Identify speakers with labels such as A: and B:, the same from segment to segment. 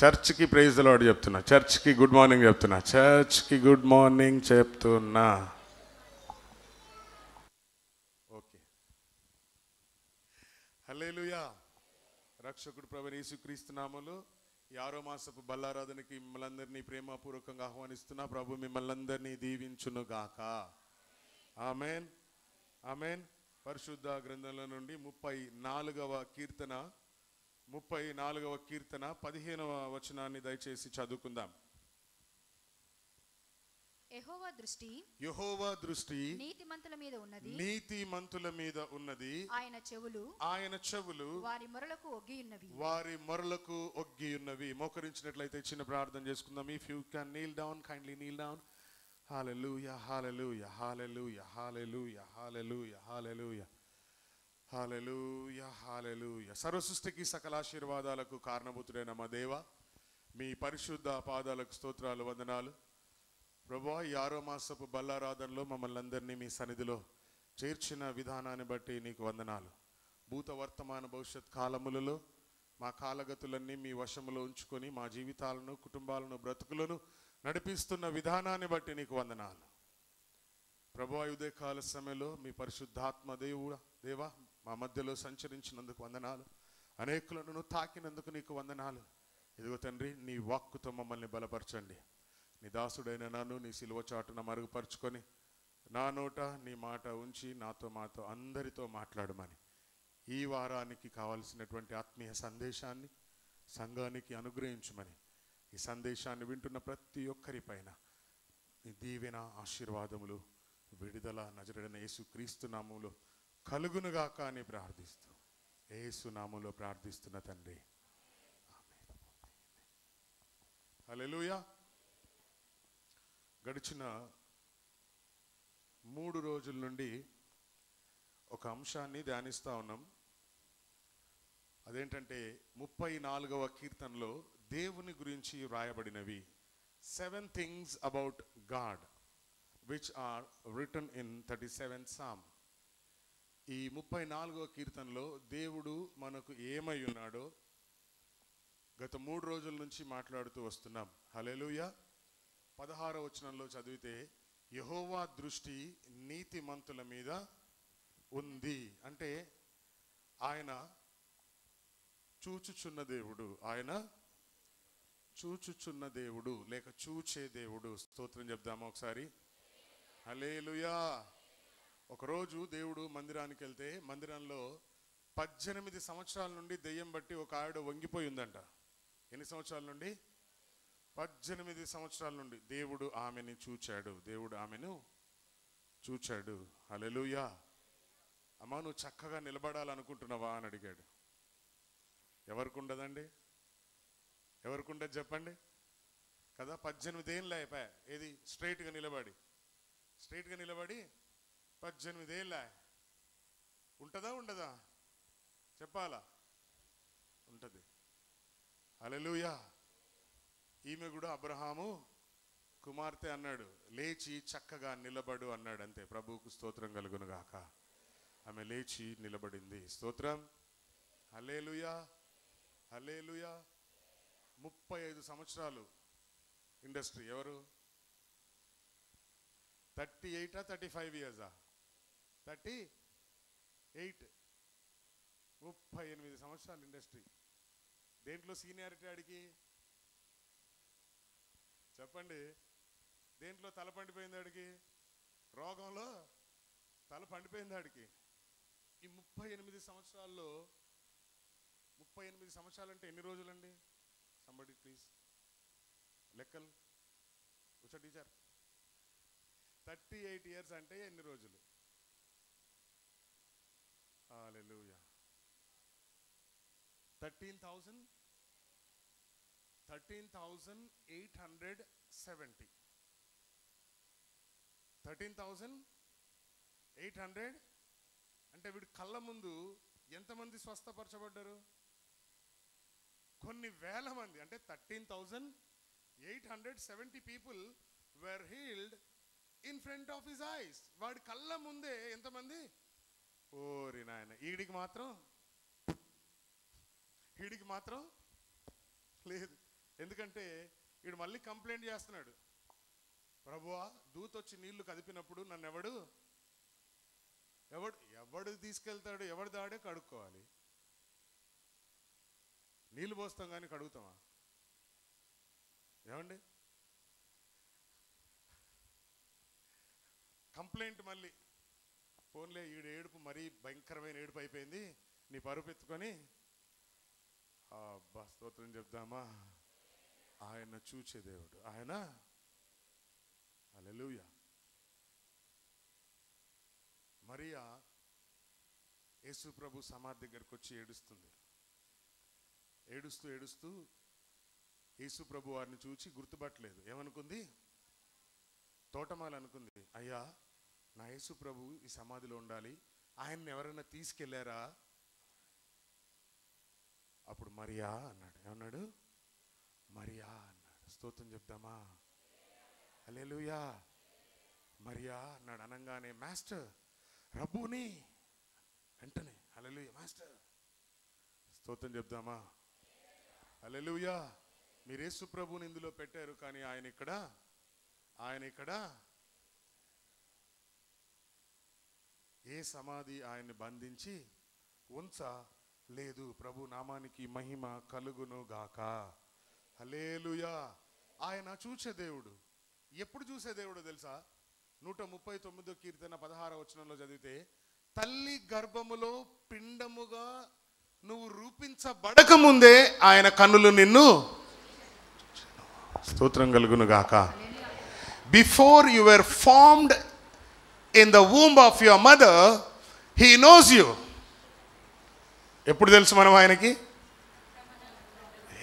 A: చర్చ్కి praise the lord చెప్తున్నా, చర్చ్కి గుడ్ మార్నింగ్ చెప్తున్నా, చర్చ్కి గుడ్ మార్నింగ్ చెప్తున్నా. ఓకే, హల్లెలూయా. రక్షకుడు ప్రభువైన యేసుక్రీస్తు నామములో ఈ 6వ మాసపు బల్లారాధనకి మిమ్మల్ని అందరినీ ప్రేమపూర్వకంగా ఆహ్వానిస్తున్నా. ప్రభు మిమ్మల్ని అందరినీ దీవించును గాక. Amen, amen. పరిశుద్ధ గ్రంథంలో నుండి 34వ కీర్తన 15వ వచనాన్ని దయచేసి చదువుకుందాం. యెహోవా దృష్టి
B: నీతిమంతుల మీద ఉన్నది. ఆయన చెవులు వారి మొరలకు ఒగ్గి ఉన్నవి.
A: మోకరించినట్లయితే చిన్న ప్రార్థన చేసుకుందాం. If you can kneel down, kindly kneel down. Hallelujah, hallelujah, hallelujah, hallelujah, hallelujah, hallelujah, hallelujah, hallelujah. సర్వసృష్టికి సకల ఆశీర్వాదాలకు కారణభూతుడైన మా దేవ, మీ పరిశుద్ధ పాదాలకు స్తోత్రాలు, వందనాలు. ప్రభువా, ఈ 6వ మాసపు బల్లారాధనలో మమ్మల్ని అందరినీ మీ సన్నిధిలో చేర్చిన విధానాన్ని బట్టి నీకు వందనాలు. భూత వర్తమాన భవిష్యత్ కాలములలో మా కాలగతులన్నీ మీ వశములో ఉంచుకొని మా జీవితాలను, కుటుంబాలను, బ్రతుకులను నడిపిస్తున్న విధానాన్ని బట్టి నీకు వందనాలు. ప్రభువా, ఉదయకాల సమయంలో మీ పరిశుద్ధాత్మ దేవా మా మధ్యలో సంచరించినందుకు వందనాలు. అనేకులను తాకినందుకు నీకు వందనాలు. ఇదిగో తండ్రి, నీ వాక్కుతో మమ్మల్ని బలపరచండి. నీ దాసుడైన నన్ను నీ సిలువ చాటున మరుగుపరుచుకొని నా నోట నీ మాట ఉంచి మాతో అందరితో మాట్లాడమని, ఈ వారానికి కావాల్సినటువంటి ఆత్మీయ సందేశాన్ని సంఘానికి అనుగ్రహించమని, ఈ సందేశాన్ని వింటున్న ప్రతి ఒక్కరి పైన నీ దీవెన, ఆశీర్వాదములు, విడుదల నజరేయుడైన యేసుక్రీస్తు నామములో కలుగునుగాక అని ప్రార్థిస్తూ, యేసు నామములో ప్రార్థిస్తున్న తండ్రి, ఆమేన్. హల్లెలూయా. గడిచిన 3 రోజుల నుండి ఒక అంశాన్ని ధ్యానిస్తూ ఉన్నాం. అదేంటంటే 34వ కీర్తనలో దేవుని గురించి వ్రాయబడినవి 7 things about God which are written in 37th Psalm. ఈ 34వ కీర్తనలో దేవుడు మనకు ఏమై ఉన్నాడో గత 3 రోజుల నుంచి మాట్లాడుతూ వస్తున్నాం. హల్లెలూయా. 16వ వచనంలో చదివితే, యెహోవా దృష్టి నీతిమంతుల మీద ఉంది అంటే ఆయన చూచుచున్న దేవుడు, ఆయన చూచుచున్న దేవుడు లేక చూచే దేవుడు. స్తోత్రం చెప్దామా ఒకసారి? హల్లెలూయా. ఒకరోజు దేవుడు మందిరానికి వెళ్తే మందిరంలో 18 సంవత్సరాల నుండి దెయ్యం బట్టి ఒక ఆవిడ వంగిపోయి ఉందంట. ఎన్ని సంవత్సరాల నుండి? 18 సంవత్సరాల నుండి. దేవుడు ఆమెను చూచాడు. హల్లెలూయా. అమ్మా, నువ్వు చక్కగా నిలబడాలనుకుంటున్నావా అని అడిగాడు. ఎవరికి ఉండదండి? ఎవరికి ఉండదు చెప్పండి కదా? 18 ఏళ్ళు అయిపోయా. ఏది? స్ట్రైట్గా నిలబడి 18 ఏళ్ళ ఉంటుందా ఉండదా? చెప్పాలా? ఉంటుంది. హల్లెలూయా. ఈమె కూడా అబ్రహాము కుమార్తె అన్నాడు. లేచి చక్కగా నిలబడు అన్నాడు. అంతే. ప్రభువుకు స్తోత్రం కలుగును గాక. ఆమె లేచి నిలబడింది. స్తోత్రం. హల్లెలూయా, హల్లెలూయా. 35 సంవత్సరాలు ఇండస్ట్రీ. ఎవరు? 38 35 ఇయర్సా? 38. 38 సంవత్సరాలు ఇండస్ట్రీ. దేంట్లో సీనియారిటీ అడిగి చెప్పండి? దేంట్లో తల పండిపోయింది అడిగి? రోగంలో తల పండిపోయింది అడిగి. ఈ 38 సంవత్సరాల్లో 38 సంవత్సరాలు అంటే ఎన్ని రోజులండి? సంబడి ప్లీజ్ లెక్కలు. కూర్చో టీచర్. 38 ఇయర్స్ అంటే ఎన్ని రోజులు? హల్లెలూయా. 13,870. 13,800 అంటే వీడి కళ్ళ ముందు ఎంతమంది స్వస్థపరచబడ్డారు? కొన్ని వేల మంది. అంటే 13,870 people were healed in front of his eyes. వాడి కళ్ళ ముందే ఎంతమంది? ఓరి నాయన. ఈడికి మాత్రం లేదు. ఎందుకంటే వీడు మళ్ళీ కంప్లైంట్ చేస్తున్నాడు, ప్రభువా దూతొచ్చి నీళ్లు కదిపినప్పుడు నన్ను ఎవడు తీసుకెళ్తాడు, ఎవడు దాడే కడుక్కోవాలి. నీళ్ళు పోస్తాం కానీ కడుగుతామా? ఏమండి? కంప్లైంట్ మళ్ళీ, ఫోన్లే ఈడు ఏడుపు మరీ భయంకరమైన ఏడుపు అయిపోయింది, నీ పరుపు ఎత్తుకొని అబ్బా స్తోత్రం చెప్దామా. ఆయన చూచే దేవుడు ఆయన. హల్లెలూయా. మరియా యేసు ప్రభు సమాధి దగ్గరకు వచ్చి ఏడుస్తుంది. ఏడుస్తూ యేసు ప్రభు వారిని చూచి గుర్తుపట్టలేదు. ఏమనుకుంది? తోటమాల అనుకుంది, అయ్యా నా యేసు ప్రభు ఈ సమాధిలో ఉండాలి, ఆయన్ని ఎవరైనా తీసుకెళ్లారా? అప్పుడు మరియా అన్నాడు. ఏమన్నాడు? మరియా అన్నాడు. స్తోత్రం చెప్దామా. హల్లెలూయా. మరియా అన్నాడు. అనగానే మాస్టర్ రబ్బూని వెంటనే హల్లెలూయా మాస్టర్. స్తోత్రం చెప్దామా. హల్లెలూయా. మీరు యేసు ప్రభువుని ఇందులో పెట్టారు, కానీ ఆయన ఇక్కడ ఏ సమాధి ఆయన్ని బంధించి ఉంచలేదు. ప్రభు నామానికి మహిమ కలుగును గాక. హల్లెలూయా. ఆయన చూసే దేవుడు. ఎప్పుడు చూసే దేవుడు తెలుసా? 139 కీర్తన 16వ వచనంలో చదివితే, తల్లి గర్భములో పిండముగా నువ్వు రూపించబడక ముందే ఆయన కన్నులు నిన్ను. స్తోత్రం కలుగును గాక. Before you were formed in the womb of your mother he knows you. ఎప్పుడు తెలుసు మనం ఆయనకి?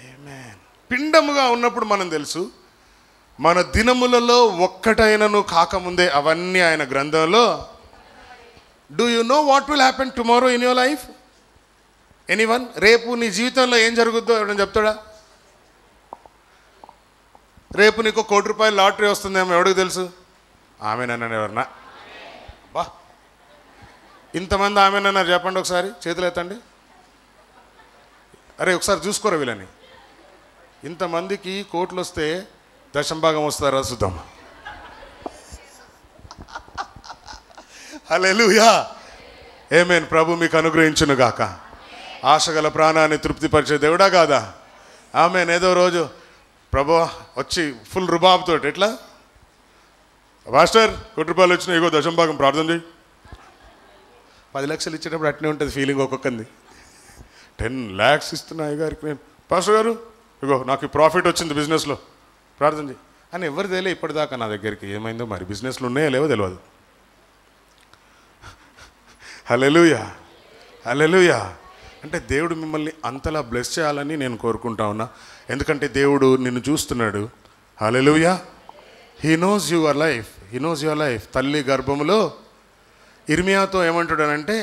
A: ఆమేన్. పిండముగా ఉన్నప్పుడు మనం తెలుసు. మన దినములలో ఒక్కటైనను కాకముందే అవన్నీ ఆయన గ్రంథంలో. Do you know what will happen tomorrow in your life? Anyone? రేపు నీ జీవితంలో ఏం జరుగుద్దో ఎవరైనా చెప్తాడా? రేపు నీకు ₹1,00,00,000 లాటరీ వస్తుందేమో ఎవడికి తెలుసు? ఆమెనన్నాను. ఎవరన్నా బా ఇంతమంది ఆమెనన్నారు చెప్పండి ఒకసారి, చేతులు ఎత్తండి. అరే ఒకసారి చూసుకోరా వీళ్ళని. ఇంతమందికి కోట్లు వస్తే దశంభాగం వస్తారా చూద్దాం. హల్లెలూయా. ఆమేన్. ప్రభు మీకు అనుగ్రహించును గాక. ఆశగల ప్రాణాన్ని తృప్తిపరిచే దేవుడా కాదా? ఆమేన్. ఏదో రోజు ప్రభు వచ్చి ఫుల్ రుబాబుతో, ఎట్లా మాస్టర్ ₹1,00,00,000 వచ్చినా ఇగో దశంభాగం ప్రార్థన చేయి. 10 లక్షలు ఇచ్చేటప్పుడు అట్నే ఉంటుంది ఫీలింగ్ ఒక్కొక్కంది. 10 lakhs ఇస్తున్నా అయ్యగారికి నేను, పాస్టర్ గారు ఇగో నాకు ప్రాఫిట్ వచ్చింది బిజినెస్లో ప్రార్థన చేయి అని. ఎవరు తెలియదు ఇప్పటిదాకా నా దగ్గరికి. ఏమైందో మరి, బిజినెస్లు ఉన్నాయో లేవో తెలియదు. హల్లెలూయా. హల్లెలూయా. అంటే దేవుడు మిమ్మల్ని అంతలా బ్లెస్ చేయాలని నేను కోరుకుంటా ఉన్నా. ఎందుకంటే దేవుడు నిన్ను చూస్తున్నాడు. Hallelujah. He knows your life. He knows your life. తల్లి గర్భములో ఇర్మియాతో ఏమంటాడనంటే,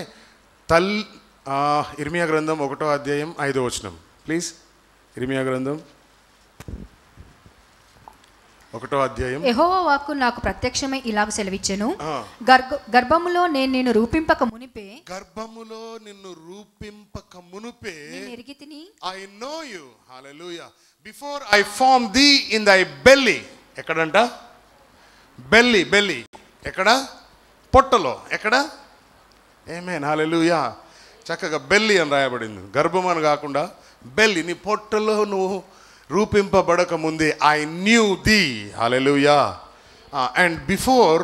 A: ఇర్మియా గ్రంథం 1వ అధ్యాయం 5వ వచనం ప్లీజ్. ఇర్మియా గ్రంథం 1వ అధ్యాయం.
B: యెహోవా వాక్కు నాకు ప్రత్యక్షమై ఇలాగ సెలవిచ్చెను, గర్భములో నేను నిన్ను రూపింపక మునిపే,
A: గర్భములో నిన్ను రూపింపక మునుపే
B: నేను ఎరిగితిని.
A: I know you. Hallelujah. Before I form the in thy belly. ఎక్కడంట? బెల్లీ. ఎక్కడ? పొట్టలో. ఎక్కడ? ఆమేన్. హల్లెలూయా. చక్కగా బెల్లీ అని రాయబడింది, గర్భం అని కాకుండా బెల్లీ. నీ పొట్టలో నువ్వు రూపింపబడక ముందే I knew thee. Hallelujah. And before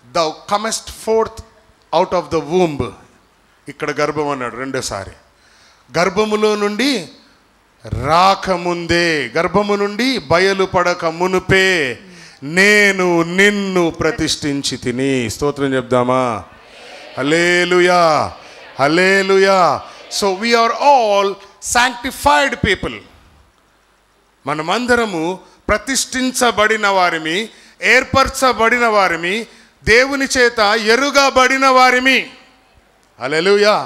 A: thou comest forth out of the womb. ఇక్కడ గర్భం అన్నాడు రెండోసారి. గర్భములో నుండి రాకముందే, గర్భము నుండి బయలుపడక మునుపే నేను నిన్ను ప్రతిష్ఠించి తిని. స్తోత్రం చెప్దామా. Hallelujah. Hallelujah. So we are all sanctified people. మనమందరము ప్రతిష్ఠించబడిన వారిమి, ఏర్పరచబడిన వారిమి, దేవుని చేత ఎరుగబడిన వారిమి. హల్లెలూయా.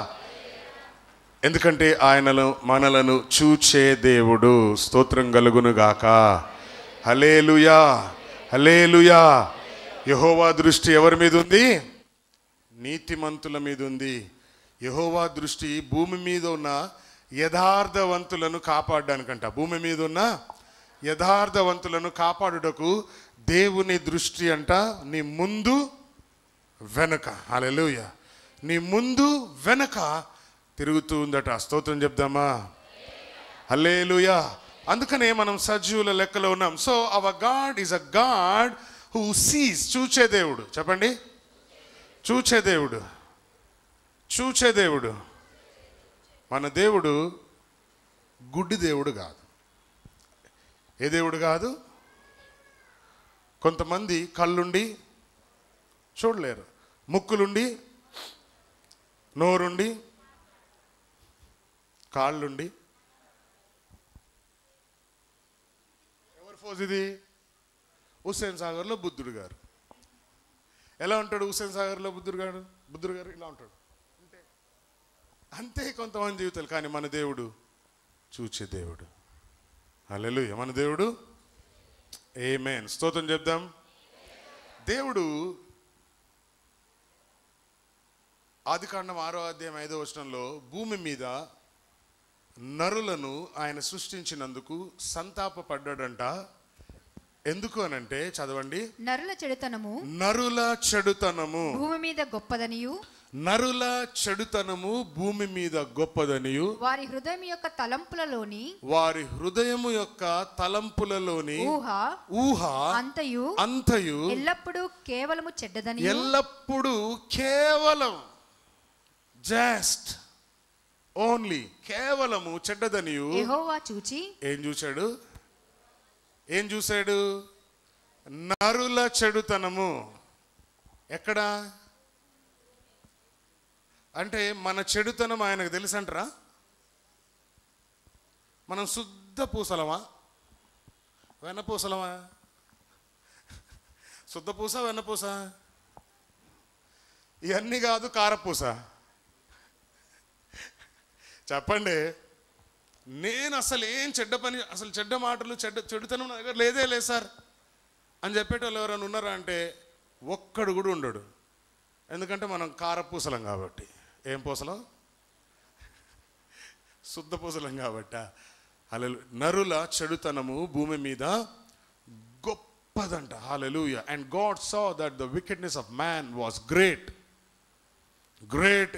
A: ఎందుకంటే ఆయనను మనలను చూచే దేవుడు. స్తోత్రం కలుగును గాక. హల్లెలూయా. హల్లెలూయా. యెహోవా దృష్టి ఎవరి మీద ఉంది? నీతిమంతుల మీద ఉంది. యెహోవా దృష్టి భూమి మీద ఉన్న యథార్థవంతులను కాపాడడానికంట. భూమి మీద ఉన్న యథార్థవంతులను కాపాడుటకు దేవుని దృష్టి అంట నీ ముందు వెనక, హల్లెలూయా, నీ ముందు వెనక తిరుగుతూ ఉందట. స్తోత్రం చెప్దామా? హల్లెలూయా. అందుకనే మనం సజీవుల లెక్కలో ఉన్నాం. So our God is a God who sees, చూచే దేవుడు. చెప్పండి, చూచే దేవుడు, చూచే దేవుడు. మన దేవుడు గుడ్డి దేవుడు కాదు. ఏ దేవుడు కాదు? కొంతమంది కళ్ళుండి చూడలేరు, ముక్కులుండి, నోరుండి, కాళ్ళుండి. ఎవరి ఫోజ్ ఇది? హుస్సేన్ సాగర్లో బుద్ధుడు గారు. ఎలా ఉంటాడు హుస్సేన్ సాగర్లో బుద్ధుడు గారు? ఇలా ఉంటాడు అంతే కొంతమంది జీవితాలు. కానీ మన దేవుడు చూచే దేవుడు. హల్లెలూయా. మన దేవుడు, ఆమేన్. స్తోత్రం చెప్దాం. దేవుడు ఆదికాండం 6వ అధ్యాయం 5వ వచనంలో భూమి మీద నరులను ఆయన సృష్టించినందుకు సంతాపపడ్డాడంట. ఎందుకు అనంటే, చదవండి,
B: నరుల చెడుతనము
A: భూమి మీద గొప్పదనియు, నరుల చెడుతనము భూమి మీద గొప్పదనియు,
B: వారి హృదయం యొక్క తలంపులలోని ఊహ అంతయు ఎల్లప్పుడూ కేవలం జస్ట్ ఓన్లీ కేవలము చెడ్డదనియు యెహోవా చూచి ఏం చూశాడు? నరుల చెడుతనము. ఎక్కడ అంటే మన చెడుతనం ఆయనకు తెలుసంటారా? మనం శుద్ధ పూసలమా, వెన్నపూసలమా? శుద్ధ పూస, వెన్నపూస? ఇవన్నీ కాదు, కారపూస. చెప్పండి. నేను అసలు ఏం చెడ్డ పని, అసలు చెడ్డ మాటలు, చెడుతనం నా దగ్గర లేదు సార్ అని చెప్పేటోళ్ళు ఎవరైనా ఉన్నారా అంటే ఒక్కడు కూడా ఉండడు. ఎందుకంటే మనం కారపూసలం కాబట్టి. ఏం పూసలం? శుద్ధ పూసలం కాబట్టి. హల్లెలూయా. నరుల చెడుతనము భూమి మీద గొప్పదంట. Hallelujah. And God saw that the wickedness of man was great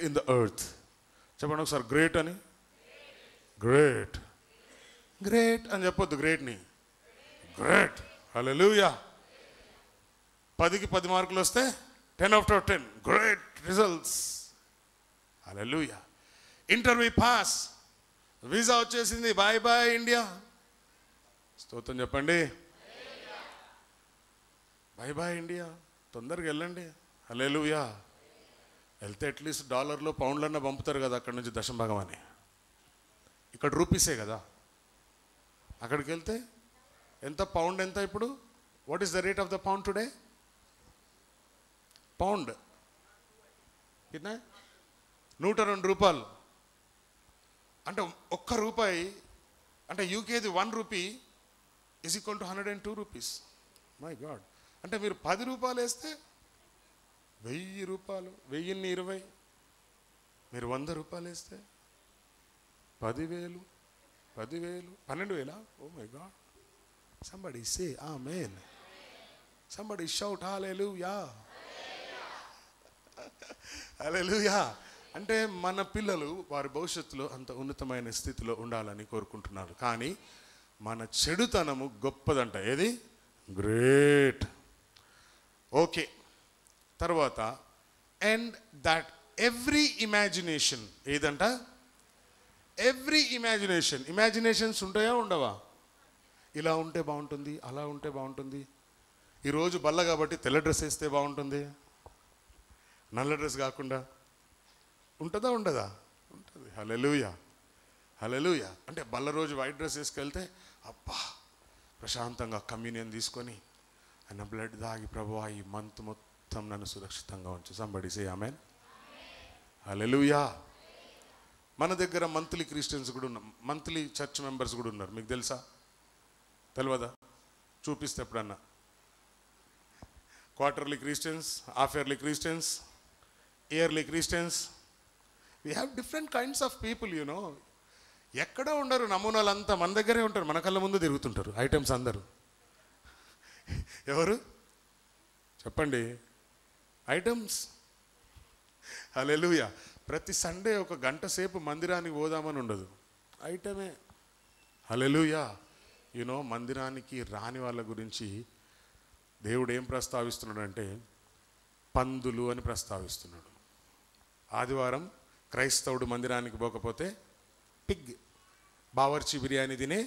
B: in the earth. చెప్పండి ఒకసారి, గ్రేట్ అని. గ్రేట్ అని చెప్పొద్దు, గ్రేట్ని గ్రేట్. హల్లెలూయా. 10కి 10 మార్కులు వస్తే 10 out of 10 great results. Hallelujah. Interview pass, visa వచ్చేసింది, బాయ్ బాయ్ ఇండియా. స్తోత్రం చెప్పండి. బాయ్ బాయ్ ఇండియా, తొందరగా వెళ్ళండి. హల్లెలూయా. వెళ్తే అట్లీస్ట్ డాలర్లో పౌండ్లన్నా పంపుతారు కదా అక్కడ నుంచి దశంభాగం అని. ఇక్కడ రూపీసే కదా. అక్కడికి వెళ్తే ఎంత? పౌండ్ ఎంత ఇప్పుడు? What is the rate of the pond today? Pound 102 రూపాయలు. అంటే ఒక్క రూపాయి అంటే యూకేది 1 rupee is equal to 102 rupees. My God. అంటే మీరు 10 రూపాయలు వేస్తే 1000 రూపాయలు, 1020. మీరు 100 రూపాయలు వేస్తే 10,000, 12,000. Oh my God. Somebody say amen. Somebody shout hallelujah. Hallelujah. అంటే మన పిల్లలు వారి భవిష్యత్తులో అంత ఉన్నతమైన స్థితిలో ఉండాలని కోరుకుంటున్నారు. కానీ మన చెడుతనము గొప్పదంట. ఏది? గ్రేట్. ఓకే. తర్వాత అండ్ దట్ ఎవ్రీ ఇమాజినేషన్. ఏదంట? ఎవ్రీ ఇమాజినేషన్స్ ఉంటాయా ఉండవా? ఇలా ఉంటే బాగుంటుంది, అలా ఉంటే బాగుంటుంది. ఈరోజు బల్ల కాబట్టి తెల్ల డ్రెస్ వేస్తే బాగుంటుంది, నల్ల డ్రెస్ కాకుండా ఉంటుందా ఉండదా? ఉంటుంది. హల్లెలూయా. హల్లెలూయా. అంటే బల్ల రోజు వైట్ డ్రెస్ వేసుకెళ్తే అబ్బా ప్రశాంతంగా కమ్యూనియన్ తీసుకొని ఆయన బ్లడ్ దాగి, ప్రభువా ఈ మంత్ మొత్తం నన్ను సురక్షితంగా ఉంచు. Somebody say amen. హల్లెలూయా. మన దగ్గర మంత్లీ క్రిస్టియన్స్ కూడా ఉన్నారు, మంత్లీ చర్చ్ మెంబర్స్ కూడా ఉన్నారు. మీకు తెలుసా? తెలియదా? చూపిస్తే ఎప్పుడన్నా. Quarterly Christians, half yearly Christians, yearly Christians. We have different kinds of people, you know. ఎక్కడో ఉండరు, నమూనాలంతా మన దగ్గరే ఉంటారు, మన కళ్ళ ముందు తిరుగుతుంటారు ఐటమ్స్ అందరూ. ఎవరు చెప్పండి? ఐటమ్స్. హల్లెలూయా. ప్రతి సండే ఒక గంట సేపు మందిరానికి పోదామని ఉండదు, ఐటమే. హల్లెలూయా. యూనో, మందిరానికి రాని వాళ్ళ గురించి దేవుడు ఏం ప్రస్తావిస్తున్నాడంటే పందులు అని ప్రస్తావిస్తున్నాడు. ఆదివారం క్రైస్తవుడు మందిరానికి పోకపోతే పిగ్, బావర్చి బిర్యానీ తినే.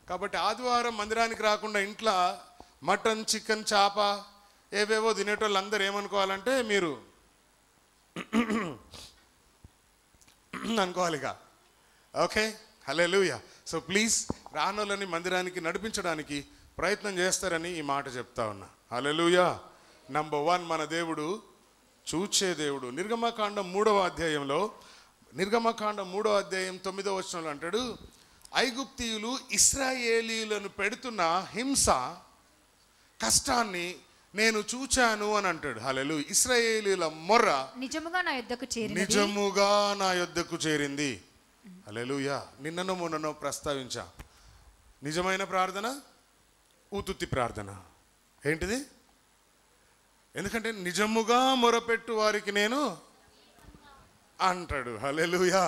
B: కాబట్టి ఆదివారం మందిరానికి రాకుండా ఇంట్లో మటన్, చికెన్, చేప ఏవేవో తినేటోళ్ళు అందరూ ఏమనుకోవాలంటే మీరు అనుకోవాలిగా. Okay, hallelujah. సో ప్లీజ్ రానోళ్ళని మందిరానికి నడిపించడానికి ప్రయత్నం చేస్తారని ఈ మాట చెప్తా ఉన్నా. హల్లెలూయా. నంబర్ 1, మన దేవుడు చూచే దేవుడు. నిర్గమకాండం 3వ అధ్యాయంలో, నిర్గమకాండం 3వ అధ్యాయం 9వ వచనంలో అంటాడు, ఐగుప్తీయులు ఇశ్రాయేలీయులను పెడుతున్న హింస, కష్టాన్ని నేను చూచాను అని అంటాడు. హల్లెలూయా. ఇశ్రాయేలీయుల మొర్ర
C: నిజముగా నా యొద్దకు చేరింది. హల్లెలూయా. నిన్ననో మొన్ననో ప్రస్తావించా, నిజమైన ప్రార్థన, ఊతుత్తి ప్రార్థన. ఏంటిది? ఎందుకంటే నిజముగా మొరపెట్టు వారికి నేను అంటాడు. హల్లెలూయా.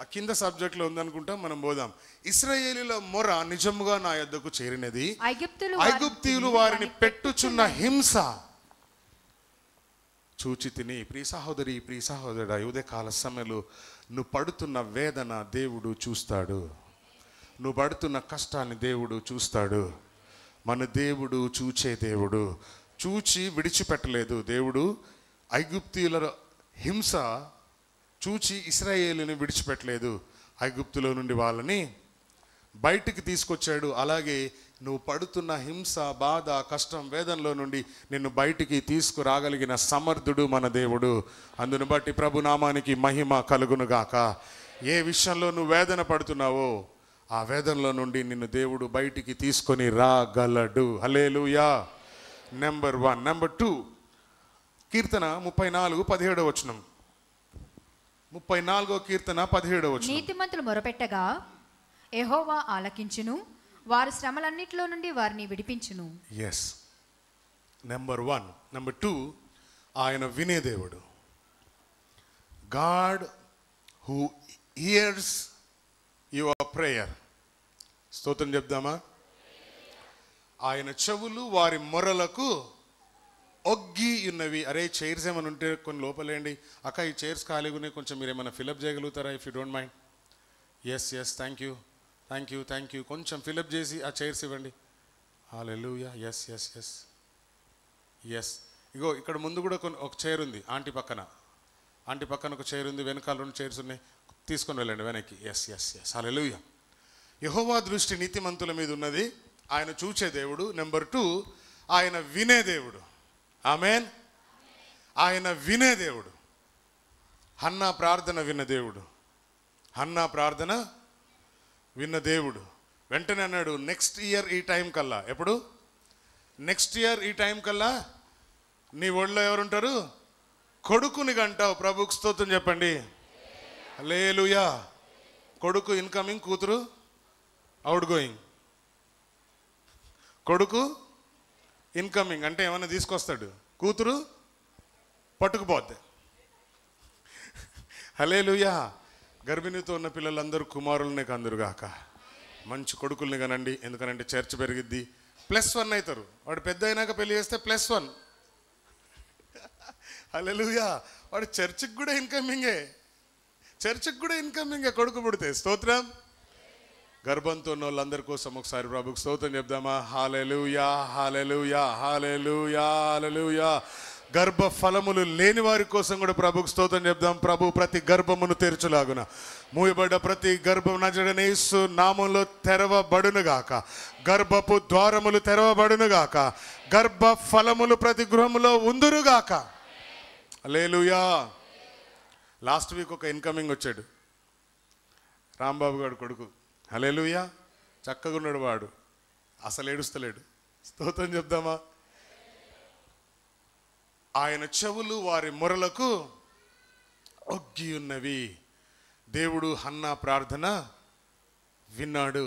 C: ఆ కింద సబ్జెక్ట్లో ఉందనుకుంటా, మనం పోదాం. ఇశ్రాయేలీయుల మొర నిజముగా నా యొద్దకు చేరినది, ఐగుప్తీయులు వారిని పెట్టుచున్న హింస చూచి తిని. ప్రియ సహోదరి, ప్రియ సహోదరుడా, ఉదయకాల సమయంలో నువ్వు పడుతున్న వేదన దేవుడు చూస్తాడు, నువ్వు పడుతున్న కష్టాన్ని దేవుడు చూస్తాడు. మన దేవుడు చూచే దేవుడు, చూచి విడిచిపెట్టలేదు. దేవుడు ఐగుప్తీయుల హింస చూచి ఇశ్రాయేలుని విడిచిపెట్టలేదు, ఐగుప్తులో నుండి వాళ్ళని బయటికి తీసుకొచ్చాడు. అలాగే నువ్వు పడుతున్న హింస, బాధ, కష్టం, వేదనలో నుండి నిన్ను బయటికి తీసుకురాగలిగిన సమర్థుడు మన దేవుడు. అందును బట్టి ప్రభు నామానికి మహిమ కలుగునుగాక. ఏ విషయంలో నువ్వు వేదన పడుతున్నావో ఆ వేదనలో నుండి నిన్ను దేవుడు బయటికి తీసుకొని రాగలడు. హల్లెలూయా. నెంబర్ 1. నెంబర్ 2, కీర్తన 34:17 వచనం. 34వ కీర్తన 17వ వచనం. నీతిమంతులు మొరపెట్టగా యెహోవా ఆలకించును, వారి శ్రమలన్నిటిలో నుండి వారిని విడిపించును.
B: ఎస్. నెంబర్ 1. నెంబర్ 2, ఆయన వినే దేవుడు. God who hears your prayer. స్తోత్రం చెప్దామా? ఆయన చెవులు వారి మొరలకు ఒగ్గి ఉన్నవి. అరే, చైర్స్ ఏమైనా ఉంటే కొన్ని లోపలేండి. అక్క, ఈ చైర్స్ ఖాళీగా ఉన్నాయి, కొంచెం మీరు ఏమైనా ఫిలప్ చేయగలుగుతారా, if you don't mind? Yes yes, thank you, thank you, thank you. కొంచెం ఫిలప్ చేసి ఆ చైర్స్ ఇవ్వండి. Hallelujah. Yes yes yes yes. ఇగో ఇక్కడ ముందు కూడా ఒక చైర్ ఉంది, ఆంటీ పక్కన ఒక చైర్ ఉంది, వెనకాల 2 చైర్స్ ఉన్నాయి, తీసుకొని వెళ్ళండి వెనక్కి. Yes yes yes. హల్లెలూయా. యెహోవా దృష్టి నీతిమంతుల మీద ఉన్నది. ఆయన చూచే దేవుడు. నెంబర్ 2, ఆయన వినే దేవుడు. ఆమేన్. ఆయన వినే దేవుడు. హన్నా ప్రార్థన విన్న దేవుడు. హన్నా ప్రార్థన విన్న దేవుడు. వెంటనే అన్నాడు, నెక్స్ట్ ఇయర్ ఈ టైం కల్లా. ఎప్పుడు? నెక్స్ట్ ఇయర్ ఈ టైం కల్లా నీ ఒళ్ళో ఎవరుంటారు? కొడుకుని కంటావు. ప్రభుకు స్తోత్రం చెప్పండి. హల్లెలూయా. కొడుకు ఇన్కమింగ్, కూతురు అవుట్ గోయింగ్. కొడుకు ఇన్కమింగ్ అంటే ఏమైనా తీసుకొస్తాడు, కూతురు పట్టుకుపోద్ది. హల్లెలూయా. గర్భిణితో ఉన్న పిల్లలందరూ కుమారులనే కందురుగాక. మంచి కొడుకుల్ని కనండి, ఎందుకనంటే చర్చ్ పెరిగిద్ది. +1 అవుతారు. వాడు పెద్ద అయినాక పెళ్లి చేస్తే +1. హల్లెలూయా. వాడు చర్చికి కూడా ఇన్కమింగే, కొడుకు పుడితే. స్తోత్రం. గర్భంతో ఉన్న వాళ్ళందరి కోసం ఒకసారి ప్రభుకు స్తోత్రం చెప్దామా? హల్లెలూయా, హల్లెలూయా, హల్లెలూయా, హల్లెలూయా. గర్భ ఫలములు లేని వారి కోసం కూడా ప్రభుకు స్తోత్రం చెప్దాం. ప్రభు ప్రతి గర్భమును తెరచులాగున, మూయబడ్డ ప్రతి గర్భం నజరేయుడైన యేసు నామములో తెరవబడునుగాక. గర్భపు ద్వారములు తెరవబడునుగాక. గర్భ ఫలములు ప్రతి గృహములో ఉందురుగాక. హల్లెలూయా. లాస్ట్ వీక్ ఒక ఇన్కమింగ్ వచ్చాడు, రాంబాబు గారు కొడుకు. హల్లెలూయా. చక్కగా ఉన్నాడు వాడు, అసలు ఏడుస్తలేడు. స్తోత్రం చెప్దామా? ఆయన చెవులు వారి మొరలకు ఒగ్గి ఉన్నవి.
C: దేవుడు హన్నా ప్రార్థన విన్నాడు.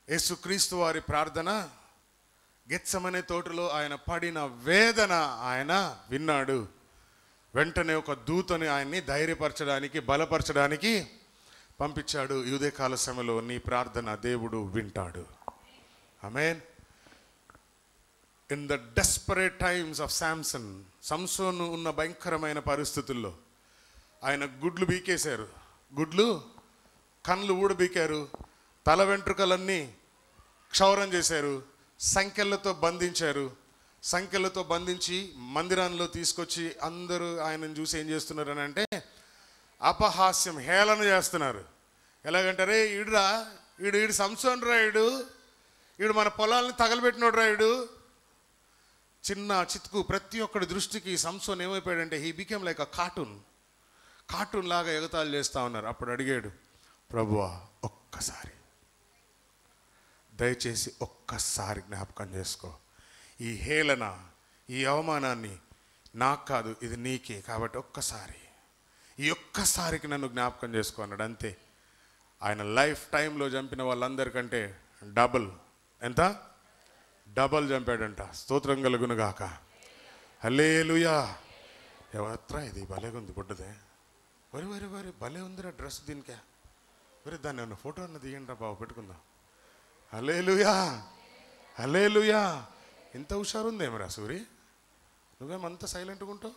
C: యేసుక్రీస్తు వారి ప్రార్థన గెత్సెమనే తోటలో ఆయన పడిన వేదన ఆయన విన్నాడు. వెంటనే ఒక దూతని ఆయన్ని ధైర్యపరచడానికి, బలపరచడానికి పంపించాడు. ఈ ఉదయకాల సమయంలో నీ ప్రార్థన దేవుడు వింటాడు. Amen. In the desperate times of Samson, సంసోను ఉన్న భయంకరమైన పరిస్థితుల్లో ఆయన గుడ్లు బీకేశారు, కళ్ళు ఊడబీకారు, తల వెంట్రుకలన్నీ క్షౌరం చేశారు, సంకెళ్ళతో బంధించారు. సంకెళ్ళతో బంధించి మందిరంలో తీసుకొచ్చి అందరూ ఆయనను చూసి ఏం చేస్తున్నారు అని అంటే అపహాస్యం, హేళన చేస్తున్నారు. ఎలాగంటారే, ఈడు సంసోను రా, ఈడు మన పొలాలను తగలబెట్టినోడు రా, చిన్న చితుకు ప్రతి ఒక్కడి దృష్టికి సంసోన్ ఏమైపోయాడంటే he became like a cartoon లాగా ఎగతాళి చేస్తూ ఉన్నారు. అప్పుడు అడిగాడు, ప్రభువా ఒక్కసారి, దయచేసి ఒక్కసారి జ్ఞాపకం చేసుకో. ఈ హేళన, ఈ అవమానాన్ని నాకు కాదు, ఇది నీకే, కాబట్టి ఈ ఒక్కసారికి నన్ను జ్ఞాపకం చేసుకో అన్నాడు. అంతే. ఆయన లైఫ్ టైంలో చంపిన వాళ్ళందరికంటే డబల్ చంపాడంట. స్తోత్రం కలుగును గాక. హల్లెలూయా. ఎవత్రా ఇది భలేగా ఉంది, బుడ్డదే, వరి భలే ఉందిరా డ్రెస్, దీనికే దాన్ని ఏమన్నా ఫోటో అన్న తీయండి రా బాబు, పెట్టుకుందాం. హల్లెలూయా. ఇంత హుషారు ఉందేమరా సూరి, నువ్వేమంతా సైలెంట్గా ఉంటావు,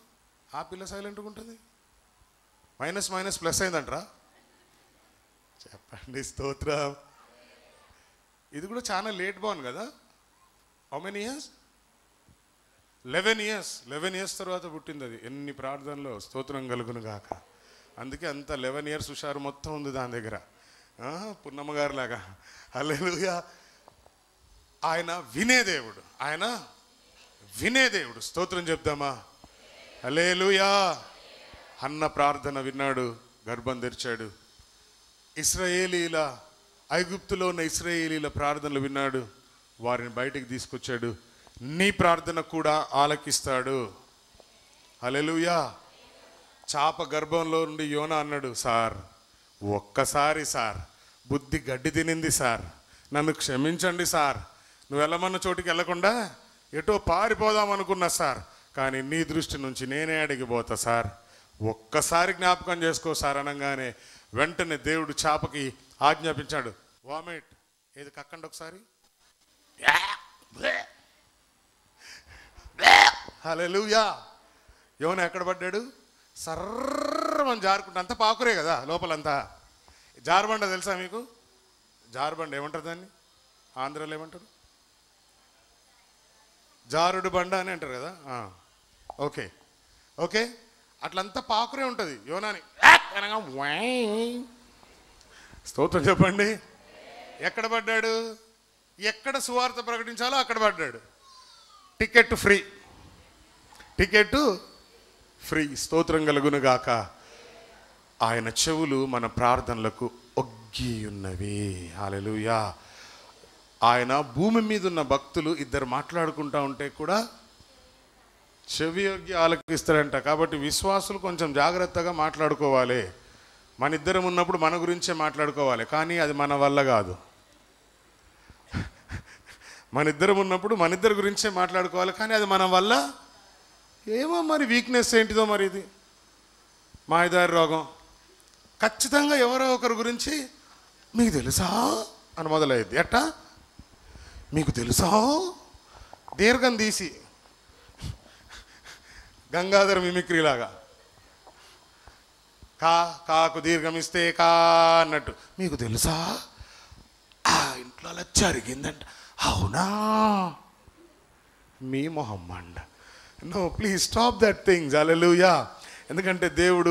C: ఆ పిల్ల సైలెంట్గా ఉంటుంది. మైనస్ ప్లస్ అయిందంటరా, చెప్పండి స్తోత్రం. ఇది కూడా చాలా లేట్ బాగుంది కదా. How many years? 11 years తర్వాత పుట్టింది అది. ఎన్ని ప్రార్థనలో, స్తోత్రం కలుగును గాక. అందుకే అంత 11 years హుషారు మొత్తం ఉంది దాని దగ్గర, పున్నమ్మ గారు లాగా. హల్లెలూయా. ఆయన వినే దేవుడు, స్తోత్రం చెప్దామా. హల్లెలూయా. అన్న ప్రార్థన విన్నాడు, గర్భం తెరిచాడు. ఐగుప్తులో ఉన్న ఇశ్రాయేలీల ప్రార్థనలు విన్నాడు, వారిని బయటికి తీసుకొచ్చాడు. నీ ప్రార్థన కూడా ఆలకిస్తాడు. హల్లెలూయా. చాప గర్భంలో నుండి యోనా అన్నాడు, ఒక్కసారి బుద్ధి గడ్డి తినింది నన్ను క్షమించండి నువ్వు వెళ్ళమన్న చోటికి వెళ్ళకుండా ఎటో పారిపోదాం అనుకున్నా కానీ నీ దృష్టి నుంచి నేనే అడిగిపోతా ఒక్కసారి జ్ఞాపకం చేసుకో అనగానే వెంటనే దేవుడు చాపకి ఆజ్ఞాపించాడు, వామిట్, ఏది కక్కండి ఒకసారి. హల్లెలూయా. యోనా ఎక్కడ పడ్డాడు? సర్రమని జారుకుంటా, అంతా పాకురే కదా లోపలంతా. జారుబండ తెలుసా మీకు? జారుబండ ఏమంటారు దాన్ని ఆంధ్రాలో? ఏమంటారు? జారుడు బండ అని అంటారు కదా. ఓకే అట్లంతా పాకురే ఉంటుంది. యోనాని అనగా స్తోత్రం చెప్పండి. ఎక్కడ పడ్డాడు? ఎక్కడ సువార్త ప్రకటించాలో అక్కడ పడ్డాడు. Ticket free. స్తోత్రం కలుగును గాక. ఆయన చెవులు మన ప్రార్థనలకు ఒగ్గి ఉన్నవి. హల్లెలూయా. ఆయన భూమి మీద ఉన్న భక్తులు ఇద్దరు మాట్లాడుకుంటా ఉంటే కూడా చెవి ఒగ్గి ఆలకిస్తాడంట. కాబట్టి విశ్వాసులు కొంచెం జాగ్రత్తగా మాట్లాడుకోవాలి. మన ఇద్దరం ఉన్నప్పుడు మన గురించే మాట్లాడుకోవాలి, కానీ అది మన వల్ల కాదు. మన ఇద్దరం ఉన్నప్పుడు మన ఇద్దరి గురించే మాట్లాడుకోవాలి, కానీ అది మన వల్ల ఏమో మరి వీక్నెస్ ఏంటిదో మరి, ఇది మాయదారి రోగం. ఖచ్చితంగా ఎవరో ఒకరి గురించి మీకు తెలుసా అని మొదలయ్యేది. ఎట్టా మీకు తెలుసా? దీర్ఘం తీసి గంగాధర మిమిక్రీ లాగా కాకు దీర్ఘం ఇస్తే కా అన్నట్టు, మీకు తెలుసా ఆ ఇంట్లో అలా జరిగిందంట. అవునా? మీ మొహమ్మండ. No, please stop that things. Hallelujah. ఎందుకంటే దేవుడు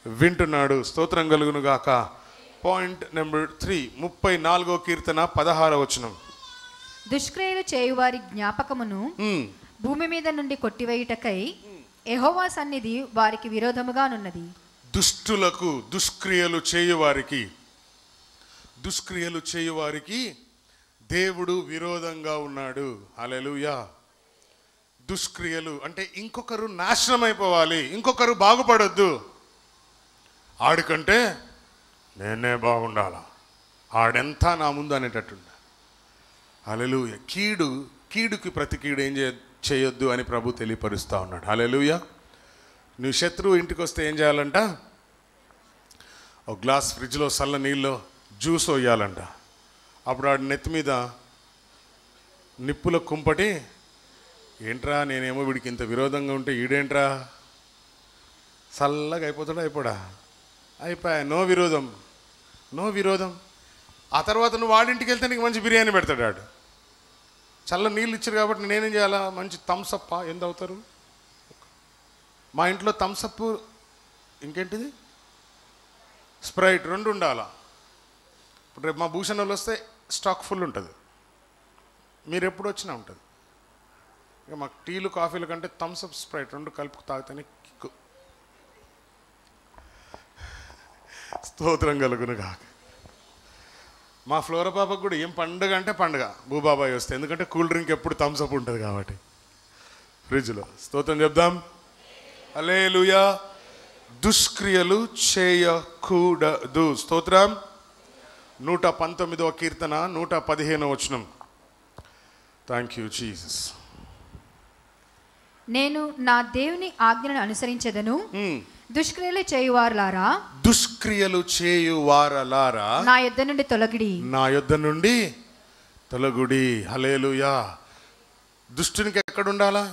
C: వింటున్నాడు. స్తోత్రం కలుగును గాక. పాయింట్ నెంబర్ 3, 34వ కీర్తన 16వ వచనం.
D: దుష్క్రియలు చేయువారి జ్ఞాపకమును భూమి మీద నుండి కొట్టివేయుటకై యెహోవా సన్నిధి వారికి విరోధముగానున్నది.
C: దుష్టులకు, దుష్క్రియలు చేయువారికి దేవుడు విరోధంగా ఉన్నాడు. హల్లెలూయా. దుష్క్రియలు అంటే ఇంకొకరు నాశనం అయిపోవాలి, ఇంకొకరు బాగుపడొద్దు. ఆడికంటే నేనే బాగుండాలా, ఆడెంత నా ముందు అనేటట్టుండ. హల్లెలూయా. కీడుకి ప్రతి కీడు ఏం చేయొద్దు అని ప్రభు తెలియపరుస్తూ ఉన్నాడు. హల్లెలూయా. నువ్వు శత్రువు ఇంటికి వస్తే ఏం చేయాలంట? ఒక గ్లాస్ ఫ్రిడ్జ్లో చల్ల నీళ్ళు జ్యూస్ వేయాలంట. అప్పుడు ఆడి నెత్తి మీద నిప్పుల కుంపటి, ఏంట్రా నేనేమో వీడికి ఇంత విరోధంగా ఉంటే ఈడేంట్రా చల్లగా అయిపోతాడా? అయిపోయా. నో విరోధం. ఆ తర్వాత నువ్వు వాడింటికి వెళ్తే నీకు మంచి బిర్యానీ పెడతాడు ఆడు. చల్ల నీళ్ళు ఇచ్చారు కాబట్టి నేనేం చేయాలా? మంచి థమ్సప్ ఎంత అవుతారు? మా ఇంట్లో థమ్సప్, ఇంకేంటిది, స్ప్రైట్ 2 ఉండాలా. ఇప్పుడు రేపు మా భూషణ్ వాళ్ళు వస్తే స్టాక్ ఫుల్ ఉంటుంది, మీరు ఎప్పుడు వచ్చినా ఉంటుంది. ఇక మాకు టీలు కాఫీల కంటే థమ్సప్ స్ప్రైట్ 2 కలిపి తాగితేనే కిక్కు. స్తోత్రం కలుగును కాక. మా ఫ్లోరా పాపకు కూడా ఏం పండుగ అంటే పండుగ భూబాబాయ్ వస్తే, ఎందుకంటే కూల్ డ్రింక్ ఎప్పుడు థమ్సప్ ఉంటుంది కాబట్టి ఫ్రిడ్జ్లో. స్తోత్రం చెప్దాం. హల్లెలూయా. దుష్క్రియలు చేయకూడదు. స్తోత్రం. 119వ కీర్తన 115వ వచనం. Thank you Jesus.
D: నేను నా దేవుని ఆజ్ఞను అనుసరించెదను, దుష్క్రియలు చేయువారులారా నా యొద్ద నుండి తొలగుడి. హల్లెలూయా. దుష్టునికి ఎక్కడుండాలా?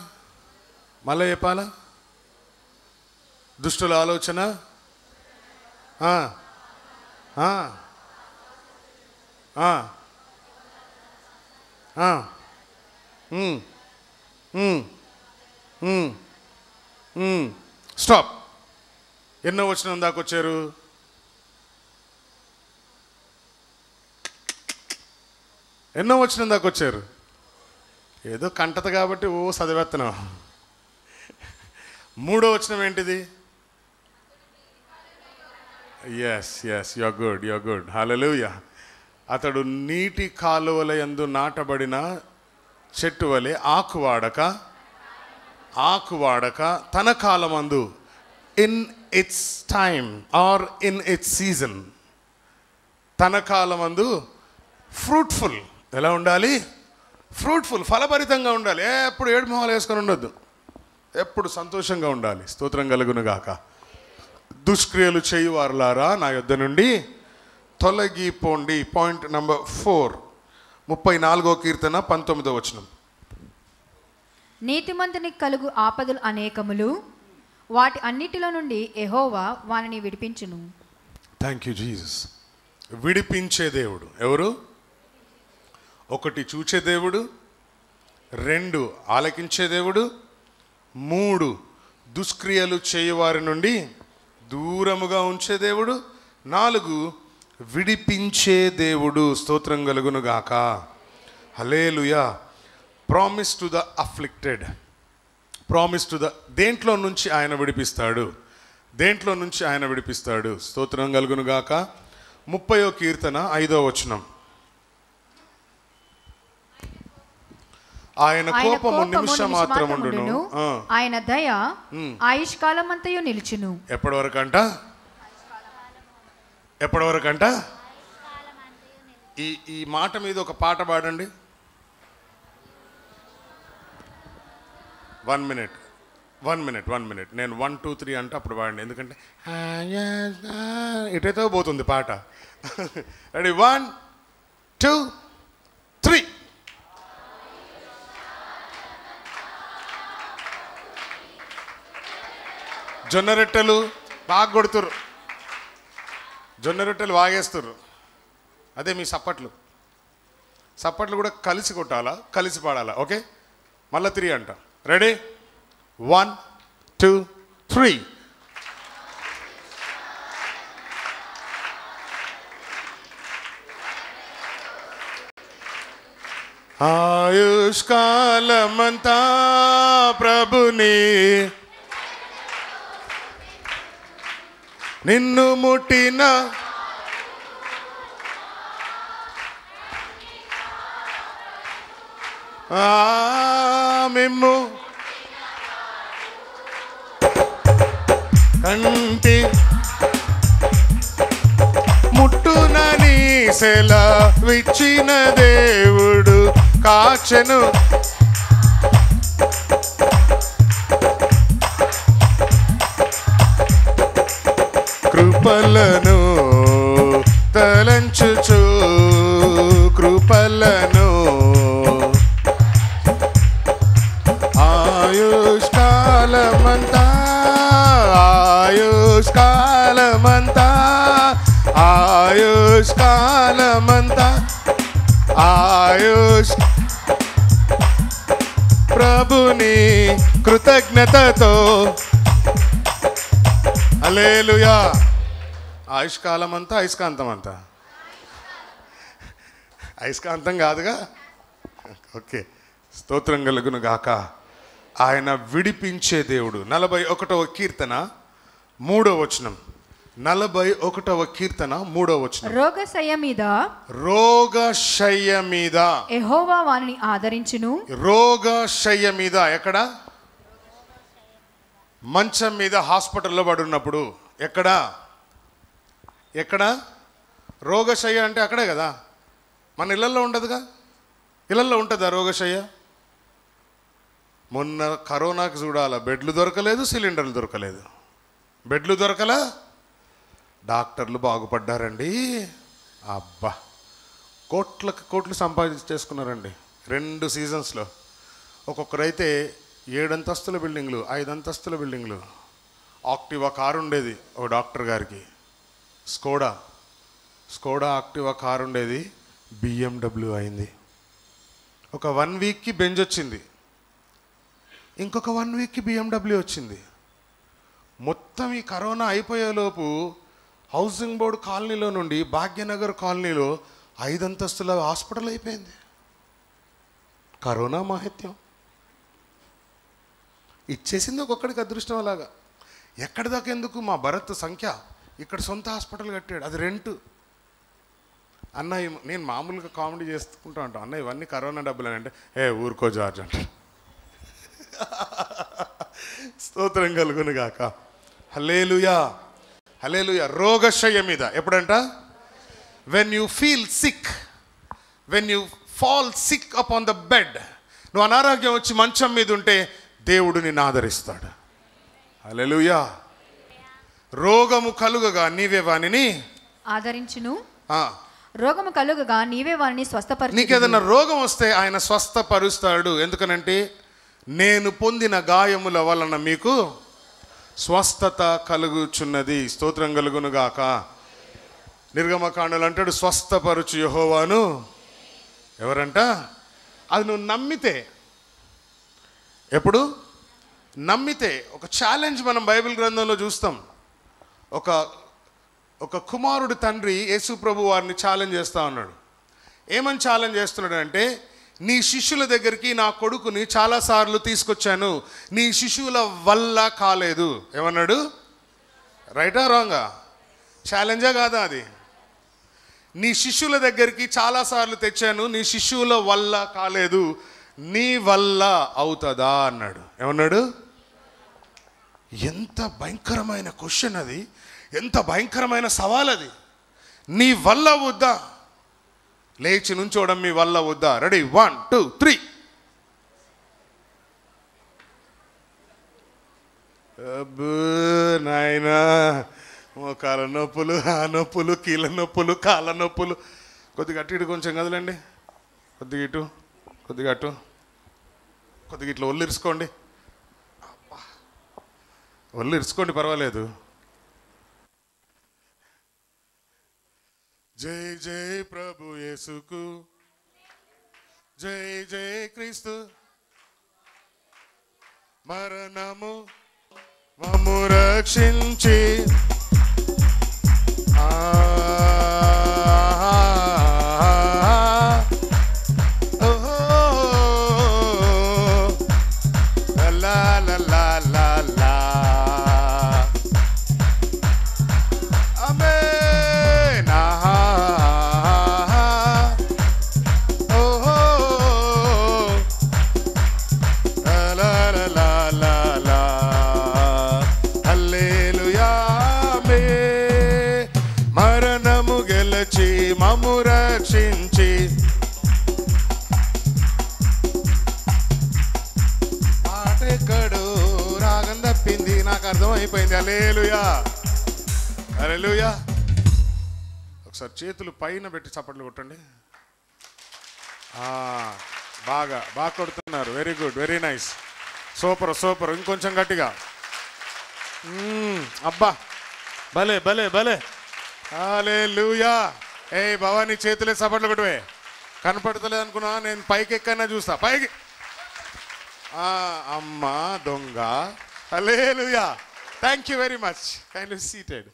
D: మళ్ళీ చెప్పాలా? దుష్టుల ఆలోచన స్టాప్. ఎన్నో వచనం దాకా వచ్చారు? ఏదో కంటత కాబట్టి చదివేస్తున్నాం. 3వ వచనం ఏంటిది? Yes you are good. Hallelujah. అతడు నీటి కాలువల యందు నాటబడిన చెట్టు వలె ఆకువాడక తన కాలమందు, in its time or in its season, తన కాలమందు ఫ్రూట్ఫుల్. ఎలా ఉండాలి? ఫ్రూట్ఫుల్, ఫలభరితంగా ఉండాలి. ఎప్పుడు ఏడు మొహాలు వేసుకొని ఉండొద్దు, ఎప్పుడు సంతోషంగా ఉండాలి. స్తోత్రం కలుగును గాక. దుష్క్రియలు చేయువారులారా నా యొద్ద నుండి తొలగిపోండి. పాయింట్ నెంబర్ 4, 34వ కీర్తన 19వ వచనం. నీతిమంతునికి కలుగు ఆపదలు అనేకములు, వాటి అన్నిటిలో నుండి యెహోవా వానిని విడిపించును.
C: Thank you Jesus. విడిపించే దేవుడు ఎవరు? 1 చూచే దేవుడు, 2 ఆలకించే దేవుడు, 3 దుష్క్రియలు చేయువారి నుండి దూరముగా ఉంచే దేవుడు, 4 విడిపించే దేవుడు. స్తోత్రం కలుగును గాక. హల్లెలూయా. ప్రామిస్ టు ద అఫ్లిక్టెడ్, దేంట్లో నుంచి ఆయన విడిపిస్తాడు. స్తోత్రం కలుగును గాక. 30వ కీర్తన 5వ వచనం. ఆయన కోపము నిమిషం మాత్రముండును,
D: ఆయన దయ ఆయుష్కాలమంతయు నిలుచును.
C: ఎప్పటి వరకంట? ఈ మాట మీద ఒక పాట పాడండి. 1 minute. నేను 1 2 3 అంటే అప్పుడు పాడండి, ఎందుకంటే ఇటైతే పోతుంది పాట. రెడీ? 1 2 3. జొన్న రొట్టెలు బాగా కొడుతుర్రు, జొన్న రొట్టెలు వాగేస్తుర్రు. అదే మీ సప్పట్లు కూడా కలిసి కొట్టాలా, కలిసి పాడాలా. ఓకే, మళ్ళీ 3 అంట. రెడీ? 1 2 3. ఆయుష్కాలమంతా ప్రభుని నిన్ను ముట్టిన మిమ్ము కంటి సెలవిచ్చిన దేవుడు కాచెను. కృపలను తలంచుచు కృపలను ఆయుష్కాలమంతా ఆయుష్కాలమంతా ఆయుష్కాలమంతా ఆయుష్ ప్రభుని కృతజ్ఞతతో హల్లెలూయా. ఆయుష్కాలం అంతా అయస్కాంతం అంతా అయస్కాంతం కాదుగా. ఓకే, స్తోత్రం కలుగును గాక. ఆయన విడిపించే దేవుడు. 41వ కీర్తన 3వ వచనం. 41వ కీర్తన 3వ వచనం.
E: రోగశయ్య మీద
C: రోగశయ్య మీద
E: యెహోవా వానిని ఆదరించును.
C: రోగశయ్య మీద ఎక్కడ? మంచం మీద హాస్పిటల్లో పడున్నప్పుడు. ఎక్కడ? ఎక్కడ? రోగశయ్య అంటే అక్కడే కదా, మన ఇళ్ళల్లో ఉండదుగా. ఇళ్ళల్లో ఉంటుందా రోగశయ్య? మొన్న కరోనాకి చూడాలా, బెడ్లు దొరకలేదు, సిలిండర్లు దొరకలేదు. బెడ్లు దొరకలా, డాక్టర్లు బాగుపడ్డారండి. అబ్బా, కోట్లకు కోట్లు సంపాదించేసుకున్నారండి 2 సీజన్స్లో. ఒక్కొక్కరైతే 7 అంతస్తుల బిల్డింగ్లు, 5 అంతస్తుల బిల్డింగ్లు. ఆక్టివా కారు ఉండేది ఒక డాక్టర్ గారికి, స్కోడా ఆక్టివా కారు ఉండేది, BMW అయింది. ఒక 1 వీక్కి బెంజ్ వచ్చింది, ఇంకొక 1 వీక్కి BMW వచ్చింది. మొత్తం ఈ కరోనా అయిపోయేలోపు హౌసింగ్ బోర్డు కాలనీలో నుండి భాగ్యనగర్ కాలనీలో 5 అంతస్తుల హాస్పిటల్ అయిపోయింది. కరోనా మాహిత్యం ఇచ్చేసింది ఒక్కొక్కడికి అదృష్టం. అలాగా ఎక్కడి దాకా ఎందుకు, మా భరత్ సంఖ్య ఇక్కడ సొంత హాస్పిటల్ కట్టాడు, అది రెంట్. అన్నయ్య, నేను మామూలుగా కామెడీ చేసుకుంటా ఉంటాను, అన్న ఇవన్నీ కరోనా డబ్బులు అని అంటే, ఊరుకో జార్జ్ అంట. స్తోత్రం కలుగును గాక. హల్లెలూయా, హల్లెలూయా. రోగశయ్య మీద ఎప్పుడంట? When you feel sick, when you fall sick upon the bed. నువ్వు అనారోగ్యం వచ్చి మంచం మీద ఉంటే దేవుడు నిన్ను ఆదరిస్తాడు. హల్లెలూయా. రోగము కలుగగా నీవే వానిని
E: ఆదరించును. రోగము కలుగగా నీవే వానిని స్వస్థపరచు.
C: నీకేదైనా రోగం వస్తే ఆయన స్వస్థపరుస్తాడు. ఎందుకనంటే నేను పొందిన గాయముల వలన మీకు స్వస్థత కలుగుచున్నది. స్తోత్రం కలుగును గాక. నిర్గమకాండలు అంటాడు, స్వస్థపరుచు యెహోవాను. ఎవరంట? అది నువ్వు నమ్మితే. ఎప్పుడు నమ్మితే. ఒక ఛాలెంజ్ మనం బైబిల్ గ్రంథంలో చూస్తాం. ఒక కుమారుడు తండ్రి యేసు ప్రభు వారిని ఛాలెంజ్ చేస్తూ ఉన్నాడు. ఏమని ఛాలెంజ్ చేస్తున్నాడు అంటే, నీ శిష్యుల దగ్గరికి నా కొడుకుని చాలాసార్లు తీసుకొచ్చాను, నీ శిశువుల వల్ల కాలేదు. ఏమన్నాడు? రైటా రాంగా? ఛాలెంజా కాదా అది? నీ శిష్యుల దగ్గరికి చాలాసార్లు తెచ్చాను, నీ శిశువుల వల్ల కాలేదు, నీ వల్ల అవుతుందా అన్నాడు. ఏమన్నాడు? ఎంత భయంకరమైన క్వశ్చన్ అది, ఎంత భయంకరమైన సవాల్ అది. నీ వల్ల వద్దా? లేచి నుంచోవడం మీ వల్ల వద్దా? రెడీ, 1 2 3. అబ్బో నాయనా, మోకాల నొప్పులు, ఆ నొప్పులు, కీళ్ళ నొప్పులు, కాళ్ళ నొప్పులు. కొద్దిగా అటు ఇటు కొంచెం కదలండి, కొద్దిగా ఇటు, కొద్దిగా అటు, కొద్దిగా ఇట్లా ఒళ్ళు ఇరుసుకోండి, ఒళ్ళు ఇరుసుకోండి, పర్వాలేదు. జై జై ప్రభు యేసుకు, జై జై క్రీస్తు. మరణము మమ్ము రక్షించి మరణము అయిపోయింది. హల్లెలూయా, హల్లెలూయా. ఒకసారి చేతులు పైన పెట్టి చప్పట్లు కొట్టండి. బాగా బాగా కొడుతున్నారు. Very good, very nice, super super. ఇంకొంచెం గట్టిగా. అబ్బా, భలే భలే భలే. హల్లెలూయా. ఏ భవానీ చేతులే చప్పట్లు కొట్టువే. కనపడతలేదు అనుకున్నా, నేను పైకి ఎక్కైనా చూస్తా. పైకి. అమ్మా దొంగ. Hallelujah. Thank you very much. Kindly seated.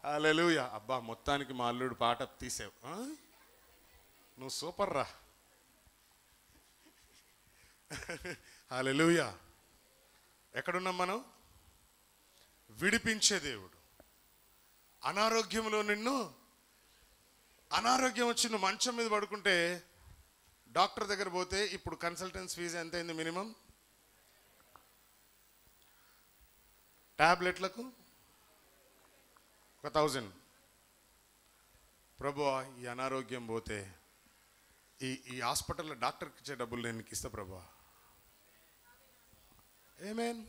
C: Hallelujah. అబ్బా, మొత్తానికి మా అల్లుడు పాట తీసావు. నువ్వు సూపర్ రా. హల్లెలూయా. ఎక్కడున్నాం మనం? విడిపించే దేవుడు. అనారోగ్యంలో నిన్ను, అనారోగ్యం వచ్చి నువ్వు మంచం మీద పడుకుంటే డాక్టర్ దగ్గర పోతే ఇప్పుడు కన్సల్టెన్సీ ఫీజు ఎంత అయింది? మినిమం టాబ్లెట్లకు 1000. ప్రభువా, ఈ అనారోగ్యం పోతే ఈ హాస్పిటల్లో డాక్టర్కి ఇచ్చే డబ్బులు నేను నీకు ఇస్తా ప్రభువా. ఆమేన్.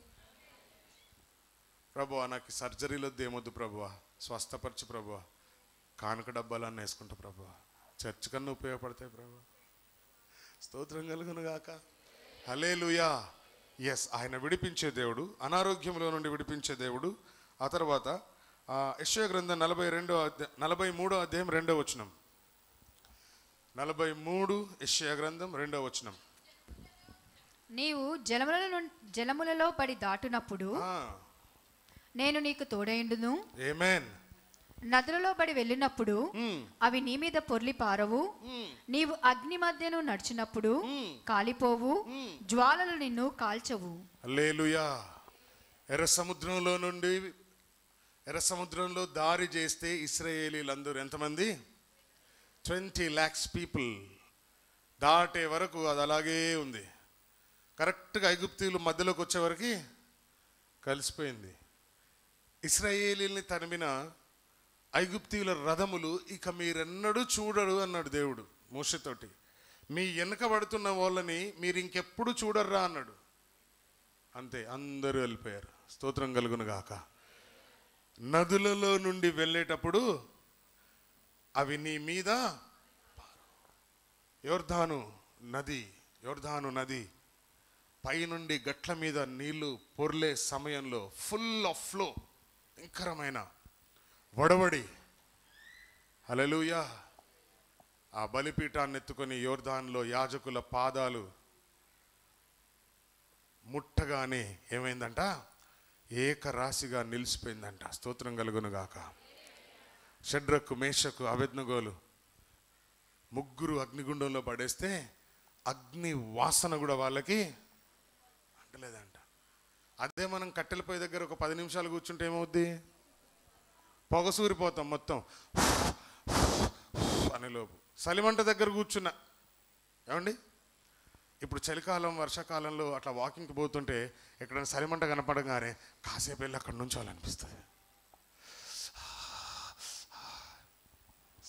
C: ప్రభువా, నాకు సర్జరీలో ఏమొద్దు ప్రభువా, స్వస్థపరచు ప్రభువా. కానుక డబ్బాలన్నీ వేసుకుంటా ప్రభువా, చర్చ్ కన్నా ఉపయోగపడతాయి ప్రభువా. స్తోత్రం కలుగును గాక. హల్లెలూయా. ఎస్, ఆయన విడిపించే దేవుడు, అనారోగ్యంలో నుండి విడిపించే దేవుడు. ఆ తర్వాత యెషయా గ్రంథం 43వ అధ్యాయం 2వ వచనం. 43 యెషయా గ్రంథం 2వ వచనం.
E: నీవు జలములలో పడి దాటునప్పుడు నేను నీకు తోడైండును.
C: ఆమేన్.
E: నదులలో పడి వెళ్ళినప్పుడు అవి నీ మీద పొర్లి పారవు. నీవు అగ్ని మధ్యను నడిచినప్పుడు కాలిపోవు, జ్వాలలు నిన్ను కాల్చవు.
C: హల్లెలూయా. ఎర్ర సముద్రంలో దారి చేస్తే ఇశ్రాయేలీలందరూ ఎంతమంది? 20 lakhs పీపుల్. దాటే వరకు అది అలాగే ఉంది. కరెక్ట్గా ఐగుప్తీయులు మధ్యలోకి వచ్చే వరకు కలిసిపోయింది. ఇశ్రాయేలీల్ని తరిమిన ఐగుప్తీయుల రథములు ఇక మీరెన్నడూ చూడరు అన్నాడు దేవుడు మోషేతోటి. మీ వెనక పడుతున్న వాళ్ళని మీరు ఇంకెప్పుడు చూడర్రా అన్నాడు. అంతే, అందరూ వెళ్ళిపోయారు. స్తోత్రం కలుగును గాక. నదులలో నుండి వెళ్ళేటప్పుడు అవి నీ మీద, యోర్దాను నది పైనుండి గట్ల మీద నీళ్లు పొర్లే సమయంలో ఫుల్ ఆఫ్ ఫ్లో, భయంకరమైన వడవడి. హల్లెలూయా. ఆ బలిపీఠాన్ని ఎత్తుకొని యోర్దాన్లో యాజకుల పాదాలు ముట్టగానే ఏమైందంట? ఏకరాశిగా నిలిచిపోయిందంట. స్తోత్రం కలుగును గాక. షడ్రకు, మేషకు, అబేద్నెగోలు ముగ్గురు అగ్నిగుండంలో పడేస్తే అగ్ని వాసన కూడా వాళ్ళకి అంటలేదంట. అదే మనం కట్టెల పొయ్యి దగ్గర ఒక 10 నిమిషాలు కూర్చుంటే ఏమవుద్ది? పొగసూరిపోతాం మొత్తం అనేలోపు. చలిమంట దగ్గర కూర్చున్నా ఏమండి, ఇప్పుడు చలికాలం వర్షాకాలంలో అట్లా వాకింగ్కి పోతుంటే ఎక్కడైనా చలిమంట కనపడగానే కాసేపు వెళ్ళి అక్కడ నుంచోవాలనిపిస్తుంది.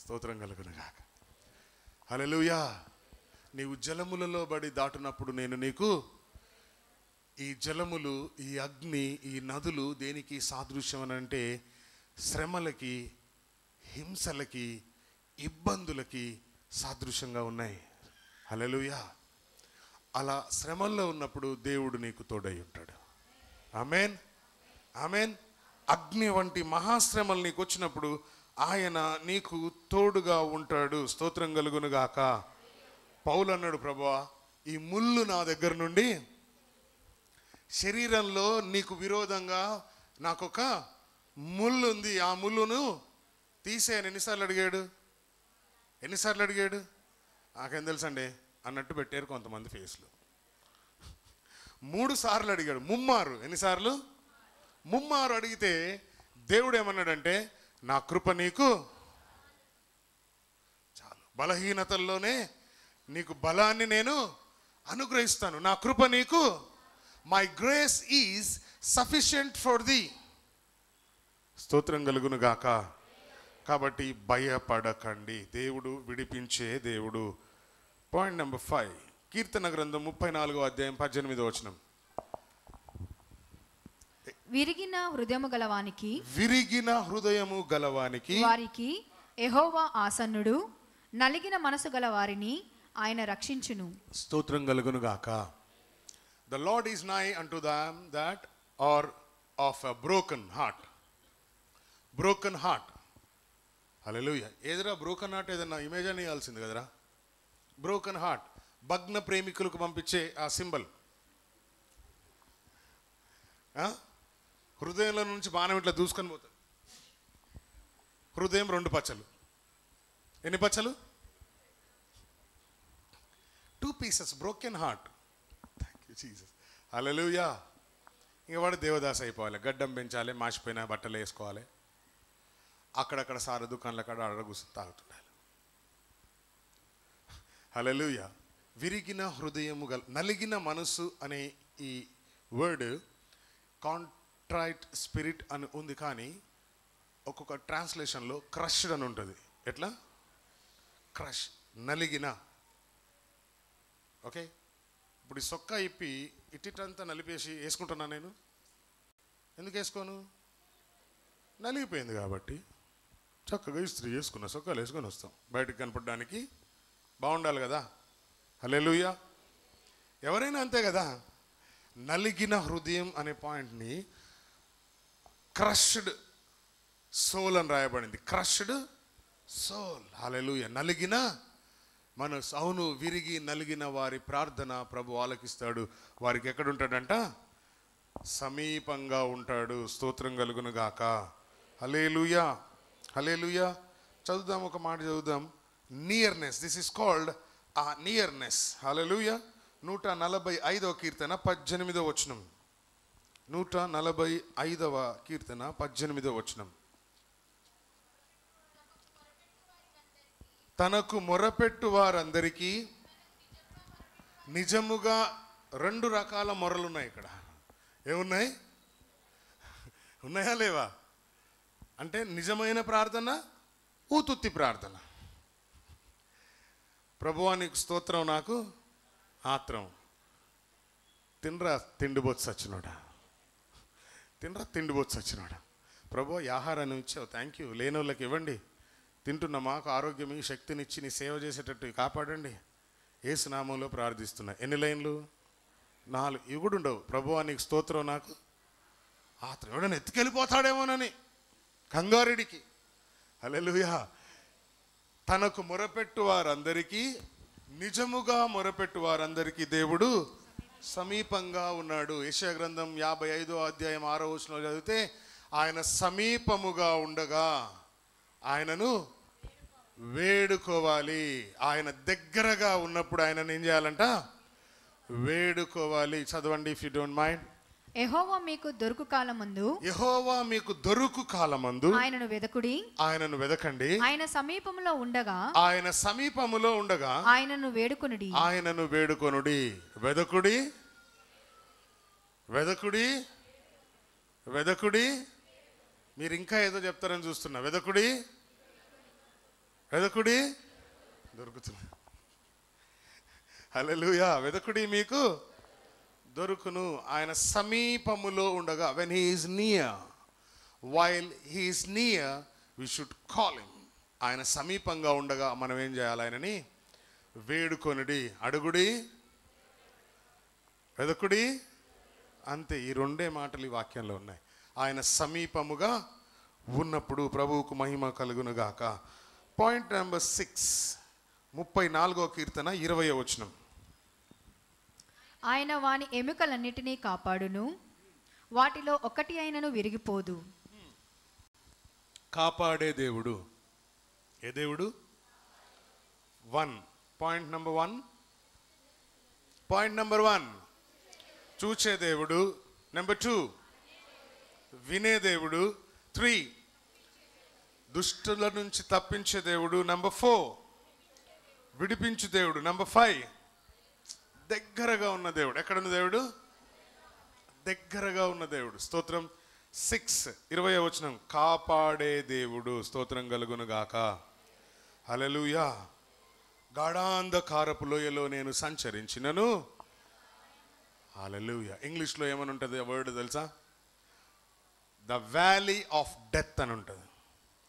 C: స్తోత్రం కలుగును గాక. హల్లెలూయా. నీవు జలములలో బడి దాటునప్పుడు నేను నీకు, ఈ జలములు, ఈ అగ్ని, ఈ నదులు దేనికి సాదృశ్యం అని అంటే శ్రమలకి, హింసలకి, ఇబ్బందులకి సాదృశ్యంగా ఉన్నాయి. హల్లెలూయా. అలా శ్రమల్లో ఉన్నప్పుడు దేవుడు నీకు తోడై ఉంటాడు. ఆమేన్, ఆమేన్. అగ్ని వంటి మహాశ్రమలు నీకు వచ్చినప్పుడు ఆయన నీకు తోడుగా ఉంటాడు. స్తోత్రం కలుగును గాక. పౌలు అన్నాడు, ప్రభువా, ఈ ముళ్ళు నా దగ్గర నుండి, శరీరంలో నీకు విరోధంగా నాకొక ముళ్ళు ఉంది, ఆ ముళ్ళును తీసేయని ఎన్నిసార్లు అడిగాడు? నాకేం తెలుసండి అన్నట్టు పెట్టారు కొంతమంది ఫేస్లు. 3 సార్లు అడిగాడు, ముమ్మారు. ఎన్నిసార్లు? ముమ్మారు అడిగితే దేవుడు ఏమన్నాడంటే, నా కృప నీకు చాలు, బలహీనతల్లోనే నీకు బలాన్ని నేను అనుగ్రహిస్తాను. నా కృప నీకు, my grace is sufficient for the. స్తోత్రం కలుగును గాక. కాబట్టి భయపడకండి, దేవుడు విడిపించే దేవుడు. పాయింట్ నెంబర్ 5, కీర్తన గ్రంథం 34వ అధ్యాయం 18వ వచనం.
E: విరిగిన హృదయము గలవానికి వారికి యెహోవా ఆసన్నుడు, నలిగిన మనసు గల వారిని ఆయన రక్షించును.
C: స్తోత్రం కలుగును గాక. The Lord is nigh unto them that are of a broken heart. Broken heart. Hallelujah. ఏదరా broken heart? ఏదన్నా ఇమేజ్ అని ఇవ్వాల్సింది కదరా. బ్రోకన్ హార్ట్ భగ్న ప్రేమికులకు పంపించే ఆ సింబల్. హృదయంలో నుంచి బాణం ఇట్లా దూసుకొని పోతుంది. హృదయం 2 పచ్చలు. ఎన్ని పచ్చలు? 2 pieces. Broken heart. Thank you Jesus. Hallelujah. ఇంక వాడు దేవదాస్ అయిపోవాలి. గడ్డం పెంచాలి, మాసిపోయిన బట్టలు వేసుకోవాలి, అక్కడక్కడ సార దుకాణాల కాడ అడగుసు తాగుతుండాలి. హల్లెలూయా. విరిగిన హృదయము నలిగిన మనసు అనే ఈ వర్డ్ కాంట్రైట్ స్పిరిట్ అని ఉంది, కానీ ఒక్కొక్క ట్రాన్స్లేషన్లో క్రష్డ్ అని ఉంటుంది. ఎట్లా? క్రష్, నలిగిన. ఓకే, ఇప్పుడు ఈ సొక్క ఇప్పి ఇట్టిటంతా నలిపేసి వేసుకుంటున్నా నేను. ఎందుకు వేసుకోను? నలిగిపోయింది కాబట్టి. చక్కగా ఇస్త్రీ వేసుకున్నా, సొక్కాలు వేసుకొని వస్తాం. బయటకు కనపడడానికి బాగుండాలి కదా. హల్లెలూయా. ఎవరైనా అంతే కదా. నలిగిన హృదయం అనే పాయింట్ని క్రష్డ్ సోల్ అని రాయబడింది. Crushed soul. హల్లెలూయా. నలిగిన మనసు. అవును, విరిగి నలిగిన వారి ప్రార్థన ప్రభు ఆలకిస్తాడు. వారికి ఎక్కడుంటాడంట? సమీపంగా ఉంటాడు. స్తోత్రం కలుగును గాక. హల్లెలూయా. హల్లెలూయా. చదువుదాం, ఒక మాట చదువుదాం. నియర్నెస్. దిస్ ఈస్ కాల్డ్ ఆ నియర్నెస్. హల్లెలూయా. 145వ కీర్తన 18వ వచనం. 145వ కీర్తన 18వ వచనం. తనకు మొరపెట్టు వారందరికీ నిజముగా 2 రకాల మొరలు ఉన్నాయి ఇక్కడ. ఏమున్నాయి? ఉన్నాయా లేవా? అంటే నిజమైన ప్రార్థన, ఊతుత్తి ప్రార్థన. ప్రభువానికి స్తోత్రం, నాకు ఆత్రం. తినరా తిండిబోతు సచ్చినోడా, తినరా తిండిబోతు సచ్చినోడా. ప్రభు ఈ ఆహారాన్ని ఇచ్చావు, థ్యాంక్ యూ. లేని వాళ్ళకి ఇవ్వండి. తింటున్న మాకు ఆరోగ్యం, శక్తినిచ్చి నీ సేవ చేసేటట్టు కాపాడండి. యేసు నామంలో ప్రార్థిస్తున్నా. ఎన్ని లైన్లు? 4. ఇవి కూడా ఉండవు. ప్రభువానికి స్తోత్రం, నాకు ఆత్రం. ఎవడన్నా ఎత్తుకెళ్ళిపోతాడేమోనని కంగారెడికి. హల్లెలూయా. తనకు మొరపెట్టు వారందరికీ, నిజముగా మొరపెట్టు వారందరికీ దేవుడు సమీపంగా ఉన్నాడు. యెషయా గ్రంథం 55వ అధ్యాయం 6వ వచనంలో చదివితే, ఆయన సమీపముగా ఉండగా ఆయనను వేడుకోవాలి. ఆయన దగ్గరగా ఉన్నప్పుడు ఆయనను ఏం చేయాలంట? వేడుకోవాలి. చదవండి, ఇఫ్ యు డోంట్ మైండ్.
E: యెహోవా మీకు దొరుకు కాలమందు,
C: యెహోవా మీకు దొరుకు కాలమందు
E: ఆయనను వెదకుడి,
C: ఆయనను వెదకండి.
E: ఆయన సమీపములో ఉండగా,
C: ఆయన సమీపములో ఉండగా
E: ఆయనను వేడుకొనుడి,
C: ఆయనను వేడుకొనుడి. వెదకుడి, వెదకుడి, వెదకుడి. మీరు ఇంకా ఏదో చెప్తారని చూస్తున్నా. వెదకుడి, వెదకుడి, దొరుకుతుంది. హల్లెలూయా. వెదకుడి, మీకు దొరుకును. ఆయన సమీపములో ఉండగా, when he is near, while he is near we should call him. ఆయన సమీపంగా ఉండగా మనం ఏం చేయాలి? ఆయనని వేడుకొనుడి. అడుగుడి, వెదకుడి, అంతే. ఈ 2 మాటలు ఈ వాక్యంలో ఉన్నాయి. ఆయన సమీపముగా ఉన్నప్పుడు ప్రభువుకు మహిమ కలుగును గాక. పాయింట్ నెంబర్ 6, 34వ కీర్తన 20వ వచనం.
E: ఆయన వాని ఎముకలన్నిటినీ కాపాడును, వాటిలో ఒకటి అయినను విరిగిపోదు.
C: కాపాడే దేవుడు. ఏ దేవుడు? 1. Point number 1. పాయింట్ నెంబర్ 1, చూచే దేవుడు. నెంబర్ 2, వినే దేవుడు. 3, దుష్టుల నుంచి తప్పించే దేవుడు. నెంబర్ 4, విడిపించు దేవుడు. నెంబర్ 5, దగ్గరగా ఉన్న దేవుడు. ఎక్కడున్న దేవుడు? దగ్గరగా ఉన్న దేవుడు. స్తోత్రం. 6, 20వ వచనం. కాపాడే దేవుడు. స్తోత్రం కలుగును గాక. హల్లెలూయా. గాఢాంధకారపు లోయలో నేను సంచరించినను. హల్లెలూయా. ఇంగ్లీష్లో ఏమని ఉంటుంది ఆ వర్డ్ తెలుసా? ద వ్యాలీ ఆఫ్ డెత్ అని ఉంటుంది.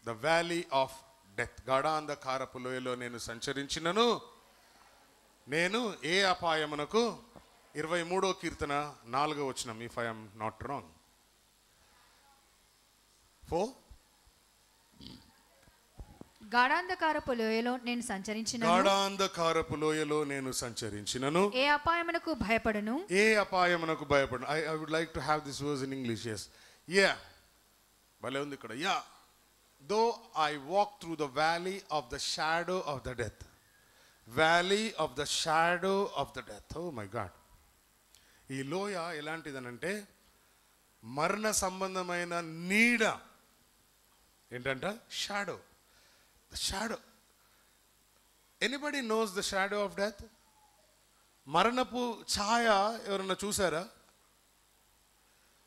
C: The valley of death. గాఢాంధకారపు లోయలో నేను సంచరించినను నేను ఏ అపాయమునకు 23వ కీర్తన 4వ వచనం, if I am not wrong. 4
E: గాఢాంధకారపు లోయలో నేను సంచరించినను,
C: గాఢాంధకారపు లోయలో నేను సంచరించినను
E: ఏ అపాయమునకు భయపడను.
C: ఏ అపాయమునకు భయపడను. I would like to have this verse in English. Yes, ya, భలే ఉంది ఇక్కడ. Ya, though I walk through the valley of the shadow of the death. Valley of the shadow of the death. Oh my God. ఈ లోయ ఎలాంటిదనంటే మరణ సంబంధమైన నీడ. ఏంటంట? Shadow. The shadow. Anybody knows the shadow of death? మరణపు ఛాయ ఎవరన్నా చూసారా?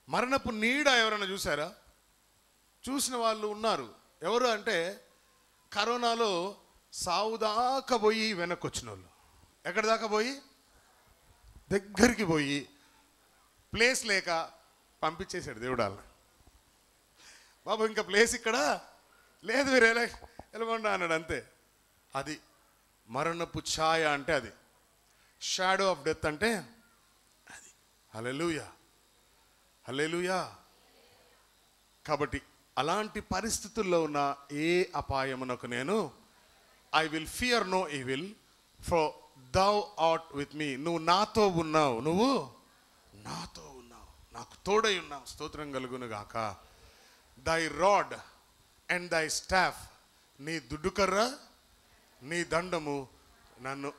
C: మరణపు నీడ ఎవరన్నా చూసారా? చూసిన వాళ్ళు ఉన్నారు. ఎవరు అంటే కరోనాలో సావు దాకా పోయి వెనక్కి వచ్చిన వాళ్ళు. ఎక్కడి దాకా పోయి? దగ్గరికి పోయి ప్లేస్ లేక పంపించేశాడు దేవుడు వాళ్ళని. బాబు ఇంకా ప్లేస్ ఇక్కడ లేదు, మీరు వెళ్ళకుండా అన్నాడు. అంతే. అది మరణపు ఛాయ అంటే అది. షాడో ఆఫ్ డెత్ అంటే అది. హల్లెలూయా, హల్లెలూయా. కాబట్టి అలాంటి పరిస్థితుల్లో ఉన్న ఏ అపాయమునకు నేను I will fear no evil for thou art with me. నువ్వు నాతో ఉన్నావు, నువ్వు నాతో ఉన్నావు, నాకు తోడై ఉన్నావు. స్తోత్రం కలుగును గాక. దై రాడ్ అండ్ దై స్టాఫ్, నీ దుడ్డుకర్ర నీ దండము నన్ను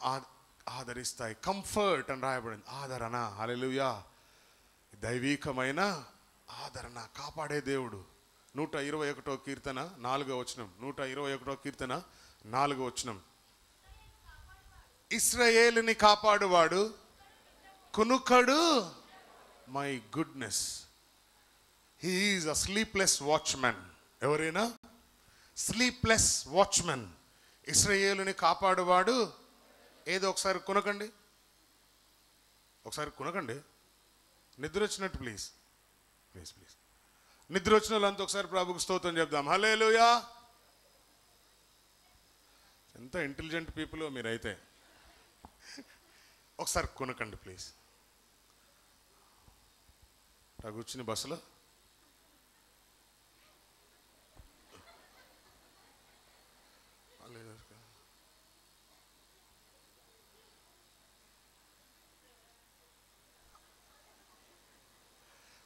C: ఆదరిస్తాయి. కంఫర్ట్ అని రాయబడింది. ఆదరణ. హల్లెలూయా. దైవీకమైన ఆదరణ. కాపాడే దేవుడు. 121వ కీర్తన 4వ వచనం. 121వ కీర్తన 4వ వచనం. ఇశ్రాయేలుని కాపాడువాడు కునుకడు. My goodness, he is a sleepless watchman. ఎవరైనా స్లీప్లెస్ వాచ్మెన్. ఇశ్రాయేలుని కాపాడువాడు. ఏదో ఒకసారి కునకండి, ఒకసారి కునకండి. నిద్ర వచ్చినట్టు ప్లీజ్ ప్లీజ్ ప్లీజ్. నిద్ర వచ్చిన వాళ్ళంతా ఒకసారి ప్రభుకు స్తోత్రం చెప్దాం. హల్లెలూయా. ఎంత ఇంటెలిజెంట్ పీపుల్ మీరైతే. ఒకసారి కొనకండి ప్లీజ్. కూర్చుని బస్సులో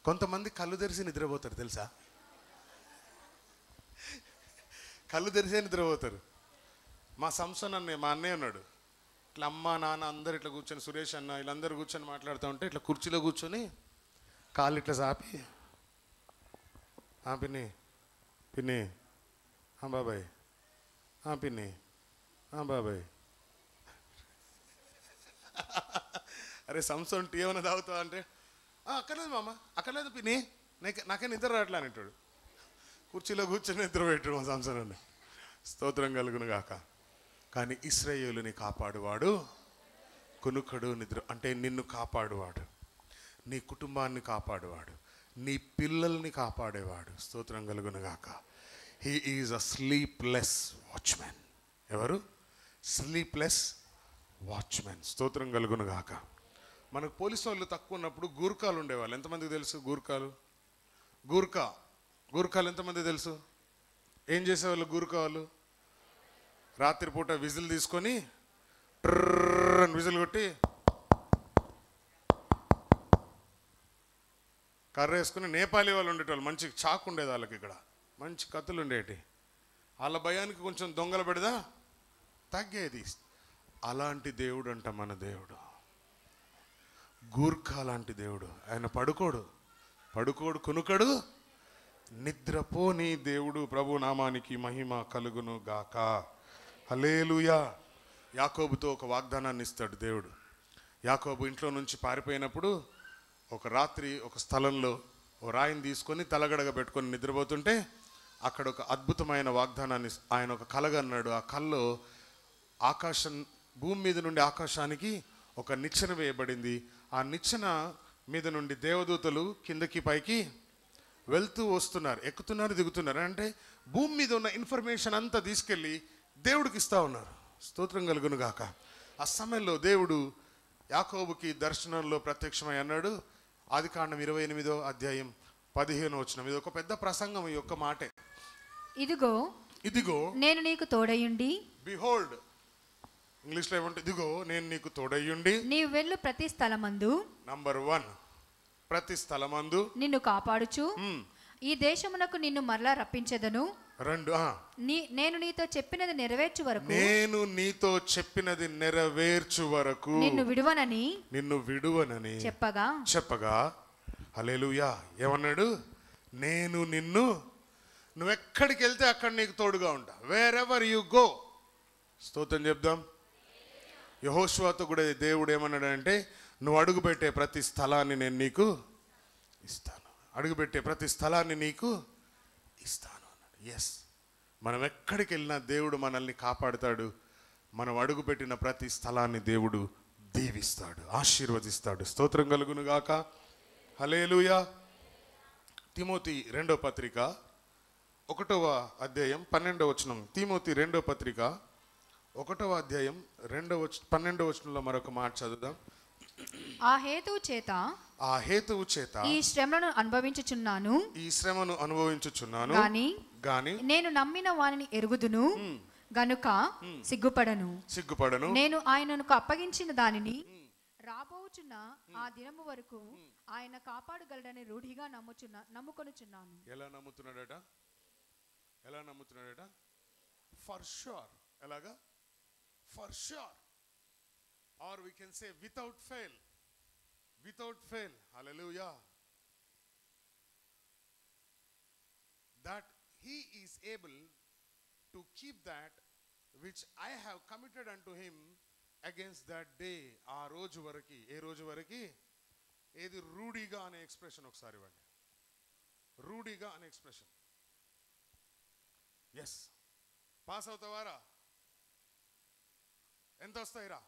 C: కొంతమంది కళ్ళు తెరిచి నిద్రపోతారు తెలుసా? కళ్ళు తెరిచే నిద్రపోతారు. మా సంసన్ అన్నయ్య, మా అన్నయ్య ఉన్నాడు. ఇట్లా అమ్మ నాన్న అందరు ఇట్లా కూర్చొని, సురేష్ అన్న వీళ్ళందరూ కూర్చొని మాట్లాడుతూ ఉంటే ఇట్లా కుర్చీలో కూర్చొని కాళ్ళు ఇట్లా సాపి, పిన్ని పిన్ని బాబాయ్, పిన్ని బాబాయ్. అరే సంసన్ టీ ఏమైనా తాగుతావా అంటే అక్కర్లేదు మామ, అక్కర్లేదు పిన్ని, నాకే నిద్ర రావట్లే అంటాడు. కుర్చీలో కూర్చొని నిద్ర పెట్టాడు మా సంసన్ అన్న. స్తోత్రం కలుగును గాక. కానీ ఇశ్రాయేలుని కాపాడువాడు కునుకడు నిద్ర. అంటే నిన్ను కాపాడువాడు, నీ కుటుంబాన్ని కాపాడువాడు, నీ పిల్లల్ని కాపాడేవాడు. స్తోత్రం కలుగును గాక. He is a sleepless watchman. ఎవరు? Sleepless watchman. స్తోత్రం కలుగును గాక. మనకు పోలీసు వాళ్ళు తక్కువ ఉన్నప్పుడు గూర్ఖాలు ఉండేవాళ్ళు. ఎంతమందికి తెలుసు గూర్ఖాలు? గూర్ఖాలు ఎంతమంది తెలుసు? ఏం చేసేవాళ్ళు గూర్ఖా వాళ్ళు? రాత్రిపూట విజిల్ తీసుకొని ట్రర్ అని విజిల్ కొట్టి కర్ర వేసుకుని, నేపాలీ వాళ్ళు ఉండేటోళ్ళు. మంచి చాకు ఉండేది వాళ్ళకి, ఇక్కడ మంచి కత్తులు ఉండేటి. వాళ్ళ భయానికి కొంచెం దొంగలు పెడదా తగ్గేది. అలాంటి దేవుడు అంట మన దేవుడు. గూర్ఖా లాంటి దేవుడు. ఆయన పడుకోడు కునుకడు నిద్రపోని దేవుడు. ప్రభు నామానికి మహిమ కలుగును గాక. హల్లెలూయా. యాకోబుతో ఒక వాగ్దానాన్ని ఇస్తాడు దేవుడు. యాకోబు ఇంట్లో నుంచి పారిపోయినప్పుడు ఒక రాత్రి ఒక స్థలంలో ఓ రాయిని తీసుకొని తలగడగ పెట్టుకొని నిద్రపోతుంటే అక్కడ ఒక అద్భుతమైన వాగ్దానాన్ని ఆయన ఒక కలగా అన్నాడు. ఆ కల్లో ఆకాశం, భూమి మీద నుండి ఆకాశానికి ఒక నిచ్చెన వేయబడింది. ఆ నిచ్చెన మీద నుండి దేవదూతలు కిందకి పైకి వెళ్తూ వస్తున్నారు, ఎక్కుతున్నారు, దిగుతున్నారు. అంటే భూమి మీద ఉన్న ఇన్ఫర్మేషన్ అంతా తీసుకెళ్ళి దేవుడికి ఇస్తా ఉన్నారు. స్తోత్రం కలుగును గాక. ఆ సమయంలో దేవుడు యాకోబుకి దర్శనంలో ప్రత్యక్షమై అన్నాడు. ఆదికాండం 28వ అధ్యాయం 15వ వచనం. ఇది ఒక పెద్ద ప్రసంగం, ఈ ఒక్క మాటే.
E: ఇదిగో నేను నీకు తోడయుండి,
C: బిహోల్డ్, ఇంగ్లీష్లో ఏమంటే ఇదిగో నేను నీకు తోడయ్యుండి,
E: నీవు వెళ్ళు ప్రతి స్థలమందు,
C: నంబర్ 1, ప్రతి స్థలమందు
E: నిన్ను కాపాడుచు ఈ దేశమునకు నిన్ను మరలా రప్పించెదను.
C: 2,
E: నేను నీతో చెప్పినది నెరవేర్చు వరకు,
C: నేను నీతో చెప్పినది నెరవేర్చు వరకు
E: నిన్ను విడువనని
C: చెప్పగా హల్లెలూయా. ఏమన్నాడు? నేను నువ్వెక్కడికి వెళ్తే అక్కడ నీకు తోడుగా ఉంటా. Wear ever you go. స్తోత్రం చెప్దాం. యెహోషువతో కూడా దేవుడు ఏమన్నాడంటే, నువ్వు అడుగుపెట్టే ప్రతి స్థలాన్ని నేను నీకు ఇస్తాను, అడుగుపెట్టే ప్రతి స్థలాన్ని నీకు ఇస్తాను అన్నాడు. ఎస్, మనం ఎక్కడికి వెళ్ళినా దేవుడు మనల్ని కాపాడుతాడు. మనం అడుగుపెట్టిన ప్రతి స్థలాన్ని దేవుడు దీవిస్తాడు, ఆశీర్వదిస్తాడు. స్తోత్రం కలుగును గాక. హల్లెలూయా. తిమోతి 2వ పత్రిక 1వ అధ్యాయం 12వ వచనం. తిమోతి 2వ పత్రిక 1వ అధ్యాయం 12వ వచనంలో మరొక మాట చదువుదాం.
E: ఆ హేతువు చేత ఈ శ్రమను అనుభవించుచున్నాను
C: గాని
E: నేను నమ్మిన వానిని ఎరుగుదును గనుక సిగ్గుపడను. నేను ఆయనను అప్పగించిన దానిని రాబోచున్న ఆ దినము వరకు ఆయన కాపాడగలడని రూఢిగా నమ్ముకొనుచున్నాను.
C: ఎలా నమ్ముతున్నాడట? For sure. ఎలాగా? For sure, or we can say without fail. Hallelujah. that he is able to keep that which I have committed unto him against that day. ఆ రోజు వరకు. ఏ రోజు వరకు? ఏది? రూఢిగా అనే ఎక్స్ప్రెషన్ ఒకసారి ఇవ్వండి. రూఢిగా అనే ఎక్స్ప్రెషన్. ఎస్. పాస్ అవుతావారా? ఎంత వస్తాయిరా?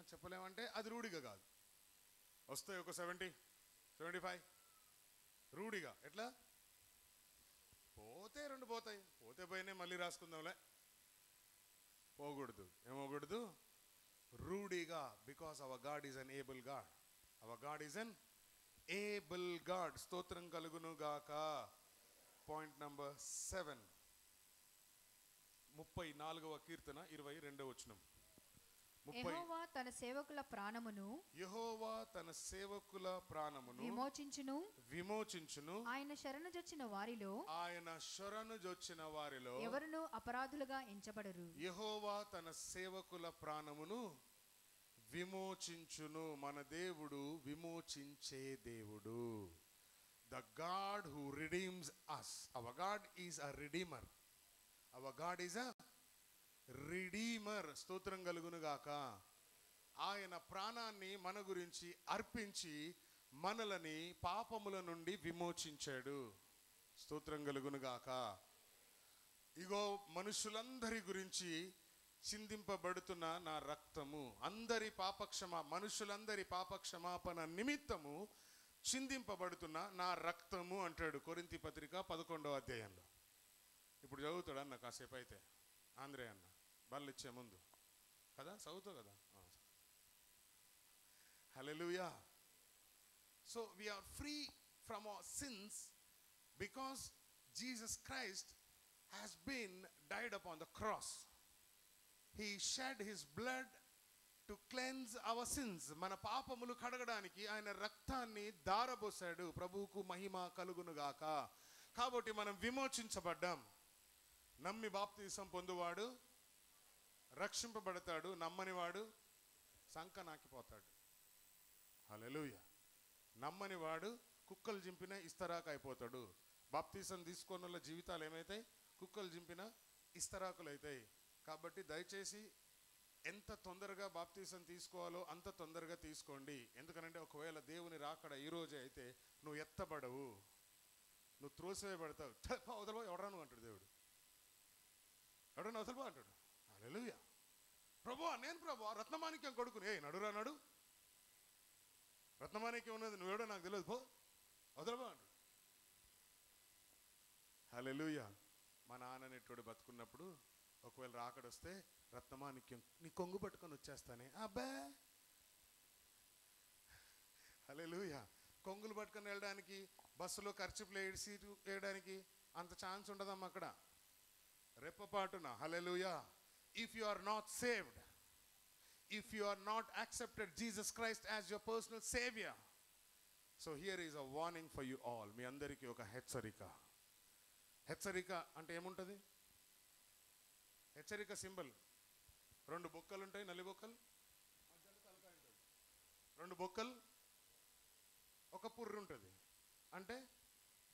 C: చెప్పలేమంటే అది రూఢిగా కాదు. వస్తాయి ఒక 70, 75 రూఢిగా. ఎట్లా? పోతే 2 పోతాయి, పోతే పోయినాయి, మళ్ళీ రాసుకుందాంలే. పోకూడదు. ఏమోకూడదు? రూఢిగా. Because our God is an able God. స్తోత్రం కలుగును గాక. పాయింట్ నంబర్ 7, 34వ కీర్తన 22వ వచనం.
E: యెహోవా తన సేవకుల ప్రాణమును
C: విమోచించును.
E: ఆయన శరణుజొచ్చిన వారిలో ఎవరును అపరాధులుగా ఎంచబడరు.
C: యెహోవా తన సేవకుల ప్రాణమును విమోచించును. మన దేవుడు విమోచించే దేవుడు. The God who redeems us. Our God is a redeemer. స్తోత్రం కలుగును గాక. ఆయన ప్రాణాన్ని మన గురించి అర్పించి మనలని పాపముల నుండి విమోచించాడు. స్తోత్రం కలుగును గాక. ఇగో మనుషులందరి గురించి చిందింపబడుతున్న నా రక్తము, మనుషులందరి పాప క్షమాపణ నిమిత్తము చిందింపబడుతున్న నా రక్తము అంటాడు కొరింథీ పత్రిక 11వ అధ్యాయంలో. ఇప్పుడు చదువుతాడు అన్న కాసేపు అయితే, ఆంధ్రే అన్న బళ్ళు ఇచ్చే ముందు కదా, చదువుతావు కదా. Hallelujah. So we are free from our sins because Jesus Christ has been died upon the cross. He shed his blood to cleanse our sins. మన పాపములు కడగడానికి ఆయన రక్తాన్ని ధారపోసాడు. ప్రభువుకు మహిమ కలుగును గాక. కాబట్టి మనం విమోచించబడ్డాం. నమ్మి బాప్తిసం పొందువాడు రక్షింపబడతాడు, నమ్మనివాడు సంకనాకిపోతాడు. హల్లెలూయా. నమ్మనివాడు కుక్కలు జింపిన ఇస్తరాకు అయిపోతాడు. బాప్తిసం తీసుకున్న వాళ్ళ జీవితాలు ఏమైతాయి? కుక్కలు జింపిన ఇస్తరాకులు అవుతాయి. కాబట్టి దయచేసి ఎంత తొందరగా బాప్తిసం తీసుకోవాలో అంత తొందరగా తీసుకోండి. ఎందుకనంటే ఒకవేళ దేవుని రాకడ ఈ రోజే అయితే నువ్వు ఎత్తబడవు, నువ్వు త్రోసివేయబడతావు. వదలబో ఎవడరా నువ్వు అంటాడు దేవుడు. ఎవడన్నా వదలబో అంటాడు. హల్లెలూయా. ప్రభువా నేను ప్రభువా రత్నమాణిక్యం కొడుకుని. నడురా నడు, రత్నమాణిక్యం ఉన్నది నువ్వేడో నాకు తెలియదు పో. వదలబో అంటాడు. హల్లెలూయా. మా నాన్న నెట్టోడు బతుకున్నప్పుడు ఒకవేళ రాకడొస్తే రత్నమా నీ కొంగు పట్టుకొని వచ్చేస్తానే. అబ్బా హల్లెలూయా. కొంగులు పట్టుకొని వెళ్ళడానికి బస్సులో ఖర్చులు సీటు వేయడానికి అంత ఛాన్స్ ఉండదమ్మా అక్కడ. రెప్పపాటున. Hallelujah. If you are not saved, if you are not accepted Jesus Christ as your personal savior, so here is a warning for you all. మీ అందరికీ ఒక హెచ్చరిక. హెచ్చరిక అంటే ఏముంటుంది? హెచ్చరిక సింబల్ 2 బొక్కలు ఉంటాయి, నల్లి బొక్కలు, రెండు బొక్కలు, ఒక పుర్రు ఉంటుంది. అంటే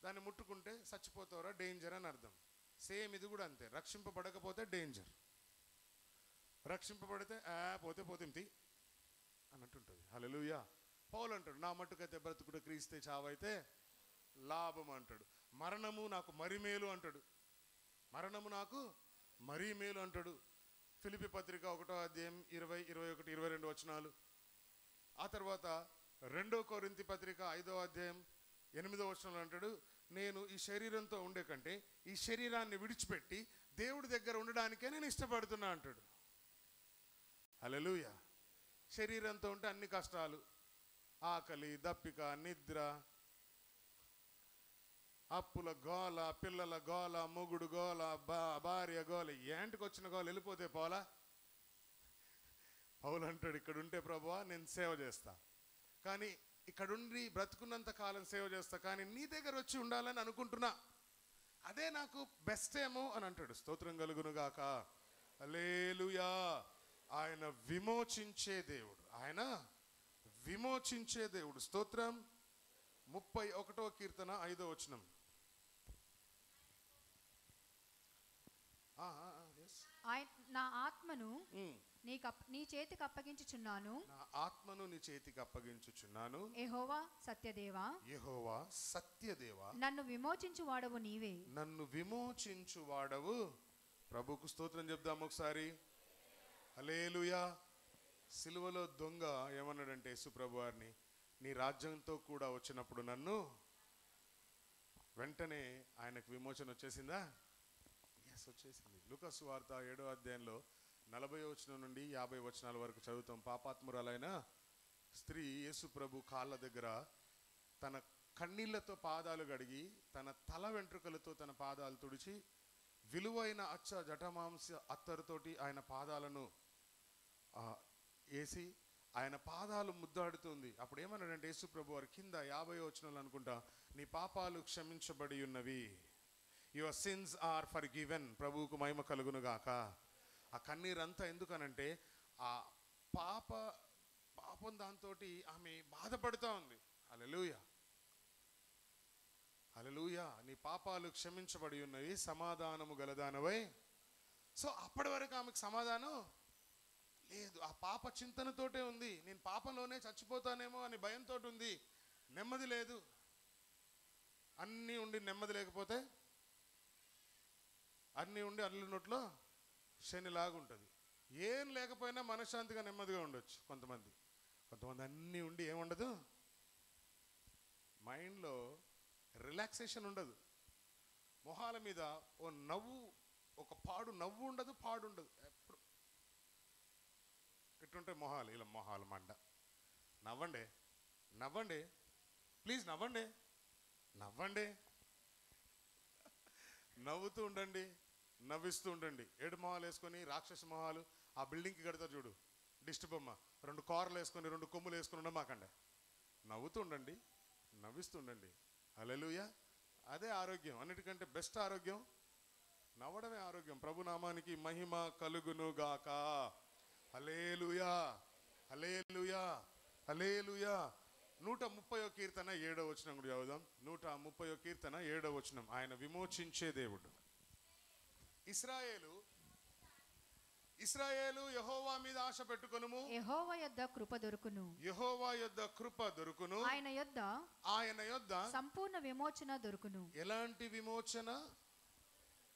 C: దాన్ని ముట్టుకుంటే చచ్చిపోతారా, డేంజర్ అని అర్థం. సేమ్ ఇది కూడా అంతే. రక్షింపబడకపోతే డేంజర్, రక్షింపబడితే పోతే పోతింతి అన్నట్టుంటుంది. హల్లెలూయా. పౌలు అంటాడు, నా మట్టుకైతే బ్రతుకుడు క్రీస్తే, చావైతే లాభం అంటాడు. మరణము నాకు మరి మేలు అంటాడు. మరణము నాకు మరీ మేలు అంటాడు. ఫిలిప్పీ పత్రిక 1వ అధ్యాయం 20, 21, 22 వచనాలు. ఆ తర్వాత 2 కొరింథీ పత్రిక 5వ అధ్యాయం 8వ వచనంలో అంటాడు, నేను ఈ శరీరంతో ఉండే కంటే ఈ శరీరాన్ని విడిచిపెట్టి దేవుడి దగ్గర ఉండడానికే నేను ఇష్టపడుతున్నా అంటాడు. హల్లెలూయా. శరీరంతో ఉంటే అన్ని కష్టాలు, ఆకలి, దప్పిక, నిద్ర, అప్పుల గోల, పిల్లల గోల, మొగుడు గోల, భార్య గోల, ఏంటికి వచ్చిన గోల వెళ్ళిపోతే పోలా. పౌలు అంటాడు, ఇక్కడ ఉంటే ప్రభువా నేను సేవ చేస్తా, కానీ ఇక్కడుండి బ్రతుకున్నంత కాలం సేవ చేస్తా, కానీ నీ దగ్గర వచ్చి ఉండాలని అనుకుంటున్నా, అదే నాకు బెస్ట్ ఏమో అని అంటాడు. స్తోత్రం కలుగునుగాక. హల్లెలూయా. ఆయన విమోచించే దేవుడు, ఆయన విమోచించే దేవుడు. స్తోత్రం. 31వ కీర్తన 5వ వచనం.
E: నా ఆత్మను నీ చేతికి అప్పగించుచున్నాను,
C: నా ఆత్మను నీ చేతికి అప్పగించుచున్నాను.
E: యెహోవా సత్యదేవా,
C: యెహోవా సత్యదేవా,
E: నన్ను విమోచించు వాడవు నీవే,
C: నన్ను విమోచించు వాడవు. ప్రభుకు స్తోత్రం చెప్దాం ఒకసారి. హల్లెలూయా. సిలువలో దొంగ ఏమన్నాడంటే యేసు ప్రభు వారిని, నీ రాజ్యంతో కూడా వచ్చినప్పుడు నన్ను, వెంటనే ఆయనకు విమోచన వచ్చేసిందా? ఎస్, వచ్చేసింది. లూకా సువార్త 7వ అధ్యాయంలో 40వ వచనం నుండి 50 వచనాల వరకు చదువుతాం. పాపాత్మురాలైన స్త్రీ యేసు ప్రభు కాళ్ళ దగ్గర తన కన్నీళ్లతో పాదాలు గడిగి, తన తల వెంట్రుకలతో తన పాదాలు తుడిచి, విలువైన అచ్చ జటమాంస అత్తరుతోటి ఆయన పాదాలను వేసి ఆయన పాదాలు ముద్దాడుతుంది. అప్పుడు ఏమన్నాడంటే యేసు ప్రభు వారి కింద 50వ వచనంలో అనుకుంటా, నీ పాపాలు క్షమించబడి ఉన్నవి, your sins are forgiven. ప్రభువుకు మహిమ కలుగునుగాక. ఆ కన్నీరంతా ఎందుకనంటే ఆ పాపం దాంతో ఆమె బాధపడుతూ ఉంది. హల్లెలూయా. హల్లెలూయా. నీ పాపాలు క్షమించబడి ఉన్నవి, సమాధానము గలదానవై. సో అప్పటి వరకు ఆమెకు సమాధానం లేదు. ఆ పాప చింతనతోటే ఉంది. నేను పాపంలోనే చచ్చిపోతానేమో అని భయంతో ఉంది. నెమ్మది లేదు. అన్నీ ఉండి నెమ్మది లేకపోతే, అన్నీ ఉండి అల్లు నోట్లో శనిలాగుంటుంది. ఏం లేకపోయినా మనశ్శాంతిగా నెమ్మదిగా ఉండొచ్చు కొంతమంది. అన్నీ ఉండి ఏముండదు, మైండ్లో రిలాక్సేషన్ ఉండదు, మొహాల మీద ఓ నవ్వు, ఒక పాడు నవ్వు ఉండదు, పాడు ఉండదు. ఎప్పుడు ఇట్టుంటే మొహాలు, ఇలా మొహాలు మండ. నవ్వండి, నవ్వండి, ప్లీజ్ నవ్వండి, నవ్వండి, నవ్వుతూ ఉండండి, నవ్విస్తూ ఉండండి. ఏడు మొహాలు వేసుకొని రాక్షస మొహాలు ఆ బిల్డింగ్కి కడతారు చూడు, దిష్టి బొమ్మ, 2 కార్లు వేసుకొని 2 కొమ్ములు వేసుకొని ఉండమాకండి. నవ్వుతూ ఉండండి, నవ్విస్తూ ఉండండి. హల్లెలూయా. అదే ఆరోగ్యం. అన్నిటికంటే బెస్ట్ ఆరోగ్యం నవ్వడమే ఆరోగ్యం. ప్రభునామానికి మహిమ కలుగునుగాక. హల్లెలూయా, హల్లెలూయా, హల్లెలూయా. 130వ కీర్తన 7వ వచనం కూడా చదువుదాం. 130వ కీర్తన 7వ వచనం. ఆయన విమోచించే దేవుడు. ఇశ్రాయేలు యెహోవా మీద ఆశ పెట్టుకొనుము,
E: యెహోవా యొద్ద కృప దొరుకును,
C: యెహోవా యొద్ద కృప దొరుకును,
E: ఆయన యొద్ద సంపూర్ణ విమోచన దొరుకును.
C: ఎలాంటి విమోచన?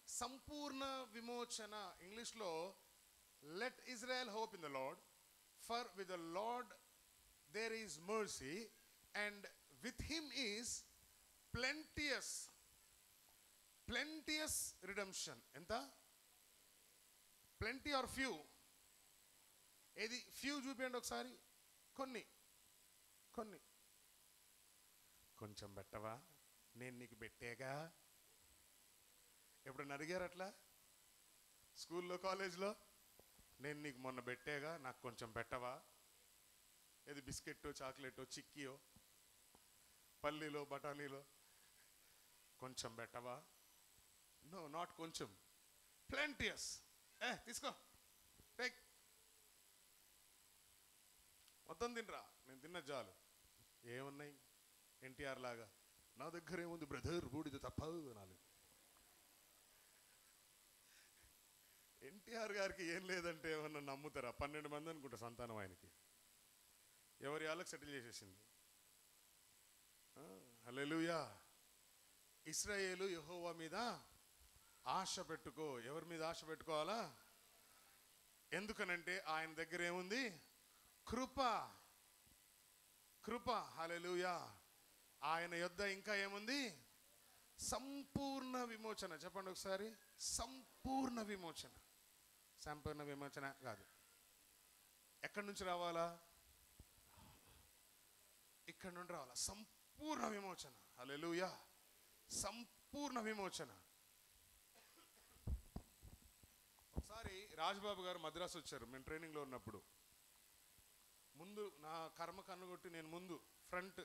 C: సంపూర్ణ విమోచన. ఇంగ్లీష్లో let Israel hope in the Lord, for with the Lord there is mercy, and with him is plenteous redemption. ఎంత? Plenty or few? ఏది ఫ్యూ చూపించండి ఒకసారి. కొన్ని. కొంచెం పెట్టవా, నేను నీకు పెట్టేగా. ఎప్పుడన్నా అడిగారు అట్లా స్కూల్లో కాలేజ్లో? నేను నీకు మొన్న పెట్టేగా, నాకు కొంచెం పెట్టవా? ఏది బిస్కెట్టో చాక్లెటో చిక్కీయో పల్లీలో బఠానీలో కొంచెం పెట్టవా? నో, నాట్ కొంచెం, ప్లెంటియస్. తీసుకో, టేక్, మొత్తం తినరా, నేను తిన్న చాలు. ఏమున్నాయి ఎన్టీఆర్ లాగా నా దగ్గర ఏముంది బ్రదర్, బూడిద తప్ప అనాలి. ఎన్టీఆర్ గారికి ఏం లేదంటే ఏమన్నా నమ్ముతారా? 12 మంది అనుకుంటా సంతానం ఆయనకి. ఎవరి వాళ్ళకి సెటిల్ చేసేసింది. హల్లెలూయా. ఇశ్రాయేలు యెహోవా మీద ఆశ పెట్టుకో. ఎవరి మీద ఆశ పెట్టుకోవాలా? ఎందుకనంటే ఆయన దగ్గర ఏముంది? కృప. హల్లెలూయా. ఆయన యొద్ద ఇంకా ఏముంది? సంపూర్ణ విమోచన. చెప్పండి ఒకసారి, సంపూర్ణ విమోచన. సంపూర్ణ విమోచన కాదు, ఎక్కడి నుంచి రావాలా? ఇక్కడ నుండి రావాలా. సంపూర్ణ విమోచన. హల్లెలూయా. సంపూర్ణ విమోచన. ఒకసారి రాజ్బాబు గారు మద్రాసు వచ్చారు, మేము ట్రైనింగ్లో ఉన్నప్పుడు. ముందు నా కర్మ కన్నుగొట్టి నేను ముందు ఫ్రంట్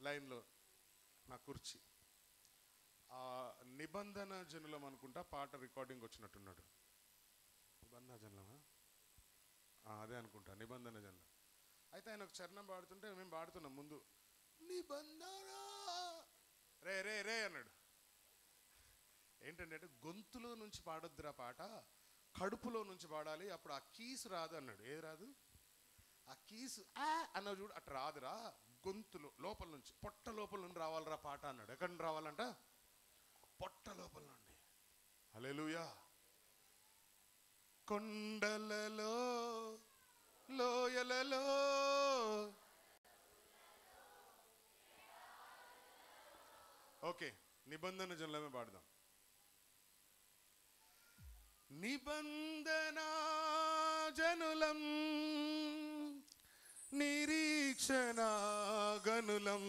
C: లైన్లో నా కుర్చీ. ఆ నిబంధన జనులం అనుకుంటా పాట రికార్డింగ్ వచ్చినట్టున్నాడు. నిబంధన జనులమా? అదే అనుకుంటా, నిబంధన జనులం. అయితే ఆయన ఒక చరణం పాడుతుంటే మేము పాడుతున్నాం ముందు. నిబంధన రే రే రే అన్నాడు. ఏంటంటే గొంతులో నుంచి పాడొద్దురా పాట, కడుపులో నుంచి పాడాలి, అప్పుడు ఆ కీసు రాదు అన్నాడు. ఏది రాదు? ఆ కీసు అన్న చూడు, అట్లా రాదురా, గొంతులో లోపల నుంచి, పొట్ట లోపల నుండి రావాలరా పాట అన్నాడు. ఎక్కడి నుండి రావాలంట? పొట్ట లోపల నుండి. హల్లెలూయా. కొండలలో లోయలలో ఓకే, నిబంధన జనులమే పాడదాం. నిబంధన జనులం నిరీక్షణ గనులం,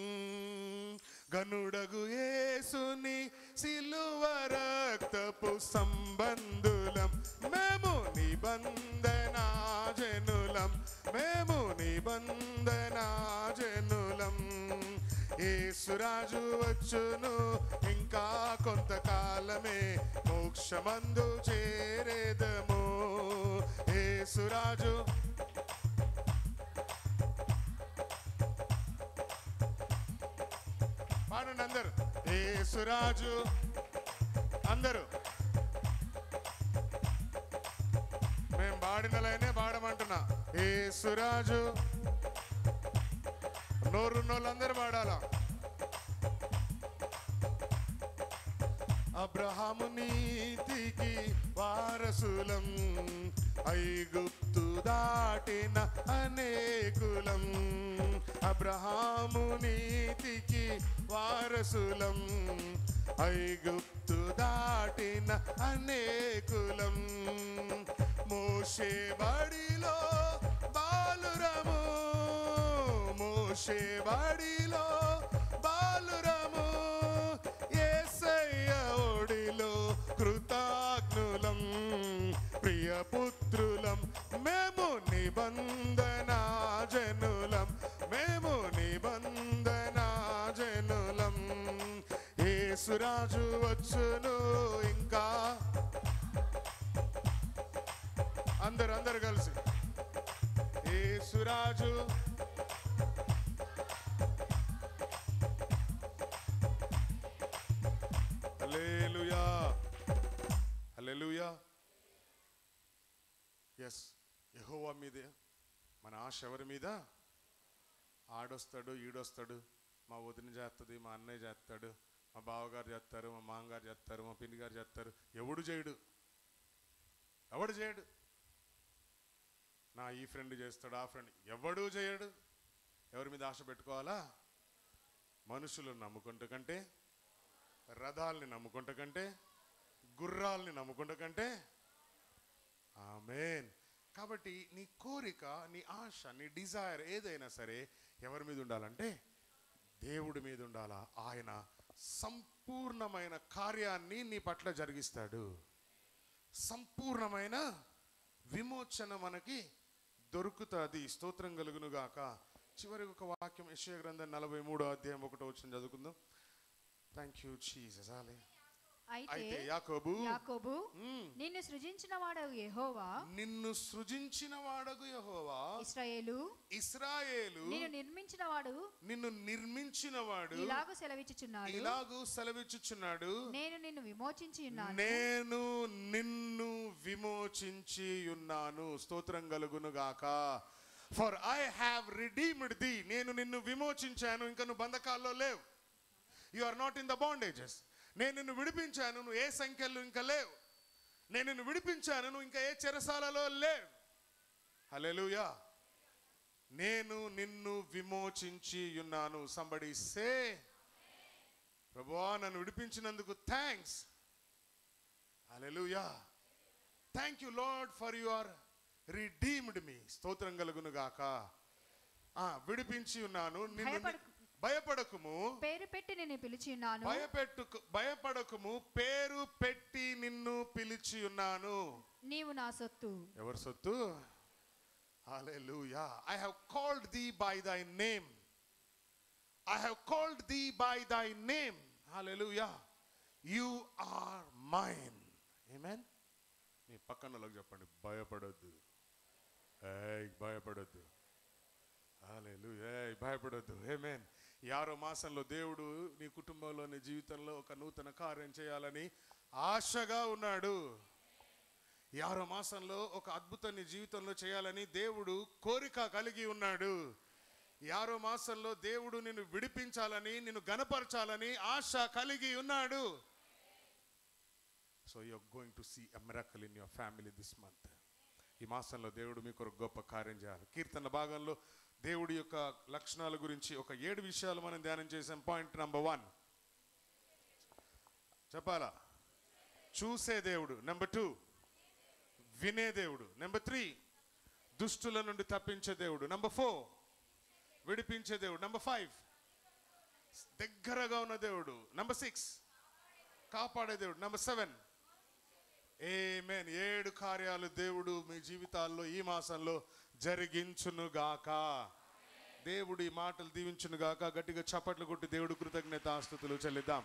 C: గనుడగు యేసుని సిలువ రక్తపు సంబంధులం. మేము నిబంధన జనులం, మేము నిబంధన జనులం. యేసురాజు వచ్చును ఇంకా కొంతకాలమే, మోక్షమందు చేరేదము. యేసురాజు పాడండి అందరు. యేసురాజు అందరూ మేము పాడిన లైనే పాడమంటున్నా. యేసురాజు నోరున్నోళ్ళందరూ పాడాలా. అబ్రహాము నీతికి వారసులం, ఐగుప్తు దాటిన అనేకులం. అబ్రహాము నీతికి వారసులం, ఐగుప్తు దాటిన అనేకులం. మోషే బడిలో బాలురము, మోషే బడిలో బాలురము. యేసయ్య ఒడిలో కృతజ్ఞులం, ప్రియపుత్రులం. మేము నిబంధన జనులం, మేము నిబంధన జనులం. యేసురాజు వచ్చును ఇంకా. అందరు కలిసి యేసురాజు. హల్లెలూయా, హల్లెలూయా. ఎస్, యెహోవా మీదే మన ఆశ. ఎవరి మీద? ఆడొస్తాడు, ఈడొస్తాడు, మా వదిన చేస్తుంది, మా అన్నయ్య చేస్తాడు, మా బావగారు చేస్తారు, మా మామగారు చేస్తారు, మా పిన్ని గారు చేస్తారు. ఎవడు చేయడు, ఎవడు చేయడు. నా ఈ ఫ్రెండ్ చేస్తాడు, ఆ ఫ్రెండ్, ఎవడూ చేయడు. ఎవరి మీద ఆశ పెట్టుకోవాలా? మనుషులను నమ్ముకుంటూ కంటే రథాల్ని నమ్ముకుంట కంటే, గుర్రాల్ని నమ్ముకుంట కంటే. ఆమేన్. కాబట్టి నీ కోరిక, నీ ఆశ, నీ డిజైర్ ఏదైనా సరే ఎవరి మీద ఉండాలంటే దేవుడి మీద ఉండాలా. ఆయన సంపూర్ణమైన కార్యాన్ని నీ పట్ల జరిగిస్తాడు. సంపూర్ణమైన విమోచన మనకి దొరుకుతుంది. స్తోత్రం కలుగును గాక. చివరి ఒక వాక్యం యెషయా గ్రంథం 43వ అధ్యాయం 1వ వచనం చదువుకుందాం. Thank you Jesus. అయితే యాకోబు
E: నిన్ను సృజించిన వాడగు యెహోవా,
C: నిన్ను సృజించిన వాడగు యెహోవా, ఇశ్రాయేలు
E: నిన్ను నిర్మించిన వాడు ఇలాగు సెలవిచ్చుచున్నాడు, నేను నిన్ను
C: విమోచించి ఉన్నాను. స్తోత్రం కలుగును గాక. For I have redeemed thee, నేను నిన్ను విమోచించాను, ఇంకా నువ్వు బంధకాల్లో లేవు. You are not in the bondages. నేను నిన్ను విడిపించాను, నువ్వు ఏ సంఖ్యలు ఇంకా లేవు. నేను నిన్ను విడిపించాను, నువ్వు ఇంకా ఏ చెరసాలలో లేవు. హల్లెలూయా. నేను నిన్ను విమోచించి ఉన్నాను. సంబడి సే, ప్రభువా నన్ను విడిపించినందుకు thanks. Hallelujah. Thank you Lord for your redeemed me. స్తోత్రం కలుగును గాక. విడిపించి ఉన్నాను. భయపడకుము,
E: పేరు పెట్టి నిన్ను పిలిచి ఉన్నాను.
C: భయపడకుము, పేరు పెట్టి నిన్ను పిలిచి ఉన్నాను.
E: నీవు నా సొత్తు.
C: ఎవరి సొత్తు? హల్లెలూయా. I have called thee by thy name. I have called thee by thy name. Hallelujah. You are mine. Amen. మీ పక్కన వాళ్ళకి చెప్పండి, భయపడొద్దు. భయపడొద్దు. హల్లెలూయా. భయపడొద్దు. ఆమేన్. 6వ మాసంలో దేవుడు నీ కుటుంబంలో, నీ జీవితంలో ఒక నూతన కార్యం చేయాలని ఆశగా ఉన్నాడు. 6వ మాసంలో ఒక అద్భుతం నీ జీవితంలో చేయాలని దేవుడు కోరిక కలిగి ఉన్నాడు. 6వ మాసంలో దేవుడు నిన్ను విడిపించాలని, నిన్ను గణపరచాలని ఆశ కలిగి ఉన్నాడు. So you are going to see a miracle in your family this month. ఈ మాసంలో దేవుడు మీకు ఒక గొప్ప కార్యం చేయాలి. కీర్తన భాగంలో దేవుడి యొక్క లక్షణాల గురించి ఒక 7 విషయాలు మనం ధ్యానం చేసాం. పాయింట్ నెంబర్ 1 చెప్పాలా? చూసే దేవుడు. నెంబర్ 2 వినే దేవుడు. నెంబర్ 3 దుష్టుల నుండి తప్పించే దేవుడు. నెంబర్ 4 విడిపించే దేవుడు. నెంబర్ 5 దగ్గరగా ఉన్న దేవుడు. నెంబర్ 6 కాపాడే దేవుడు. నెంబర్ 7 ఆమేన్. 7 కార్యాలు దేవుడు మీ జీవితాల్లో ఈ మాసంలో జరిగించునుగాక. దేవుడి మాటలు దీవించునుగాక. గట్టిగా చప్పట్లు కొట్టి దేవుడు కృతజ్ఞతాస్తుతులు చెల్లిద్దాం.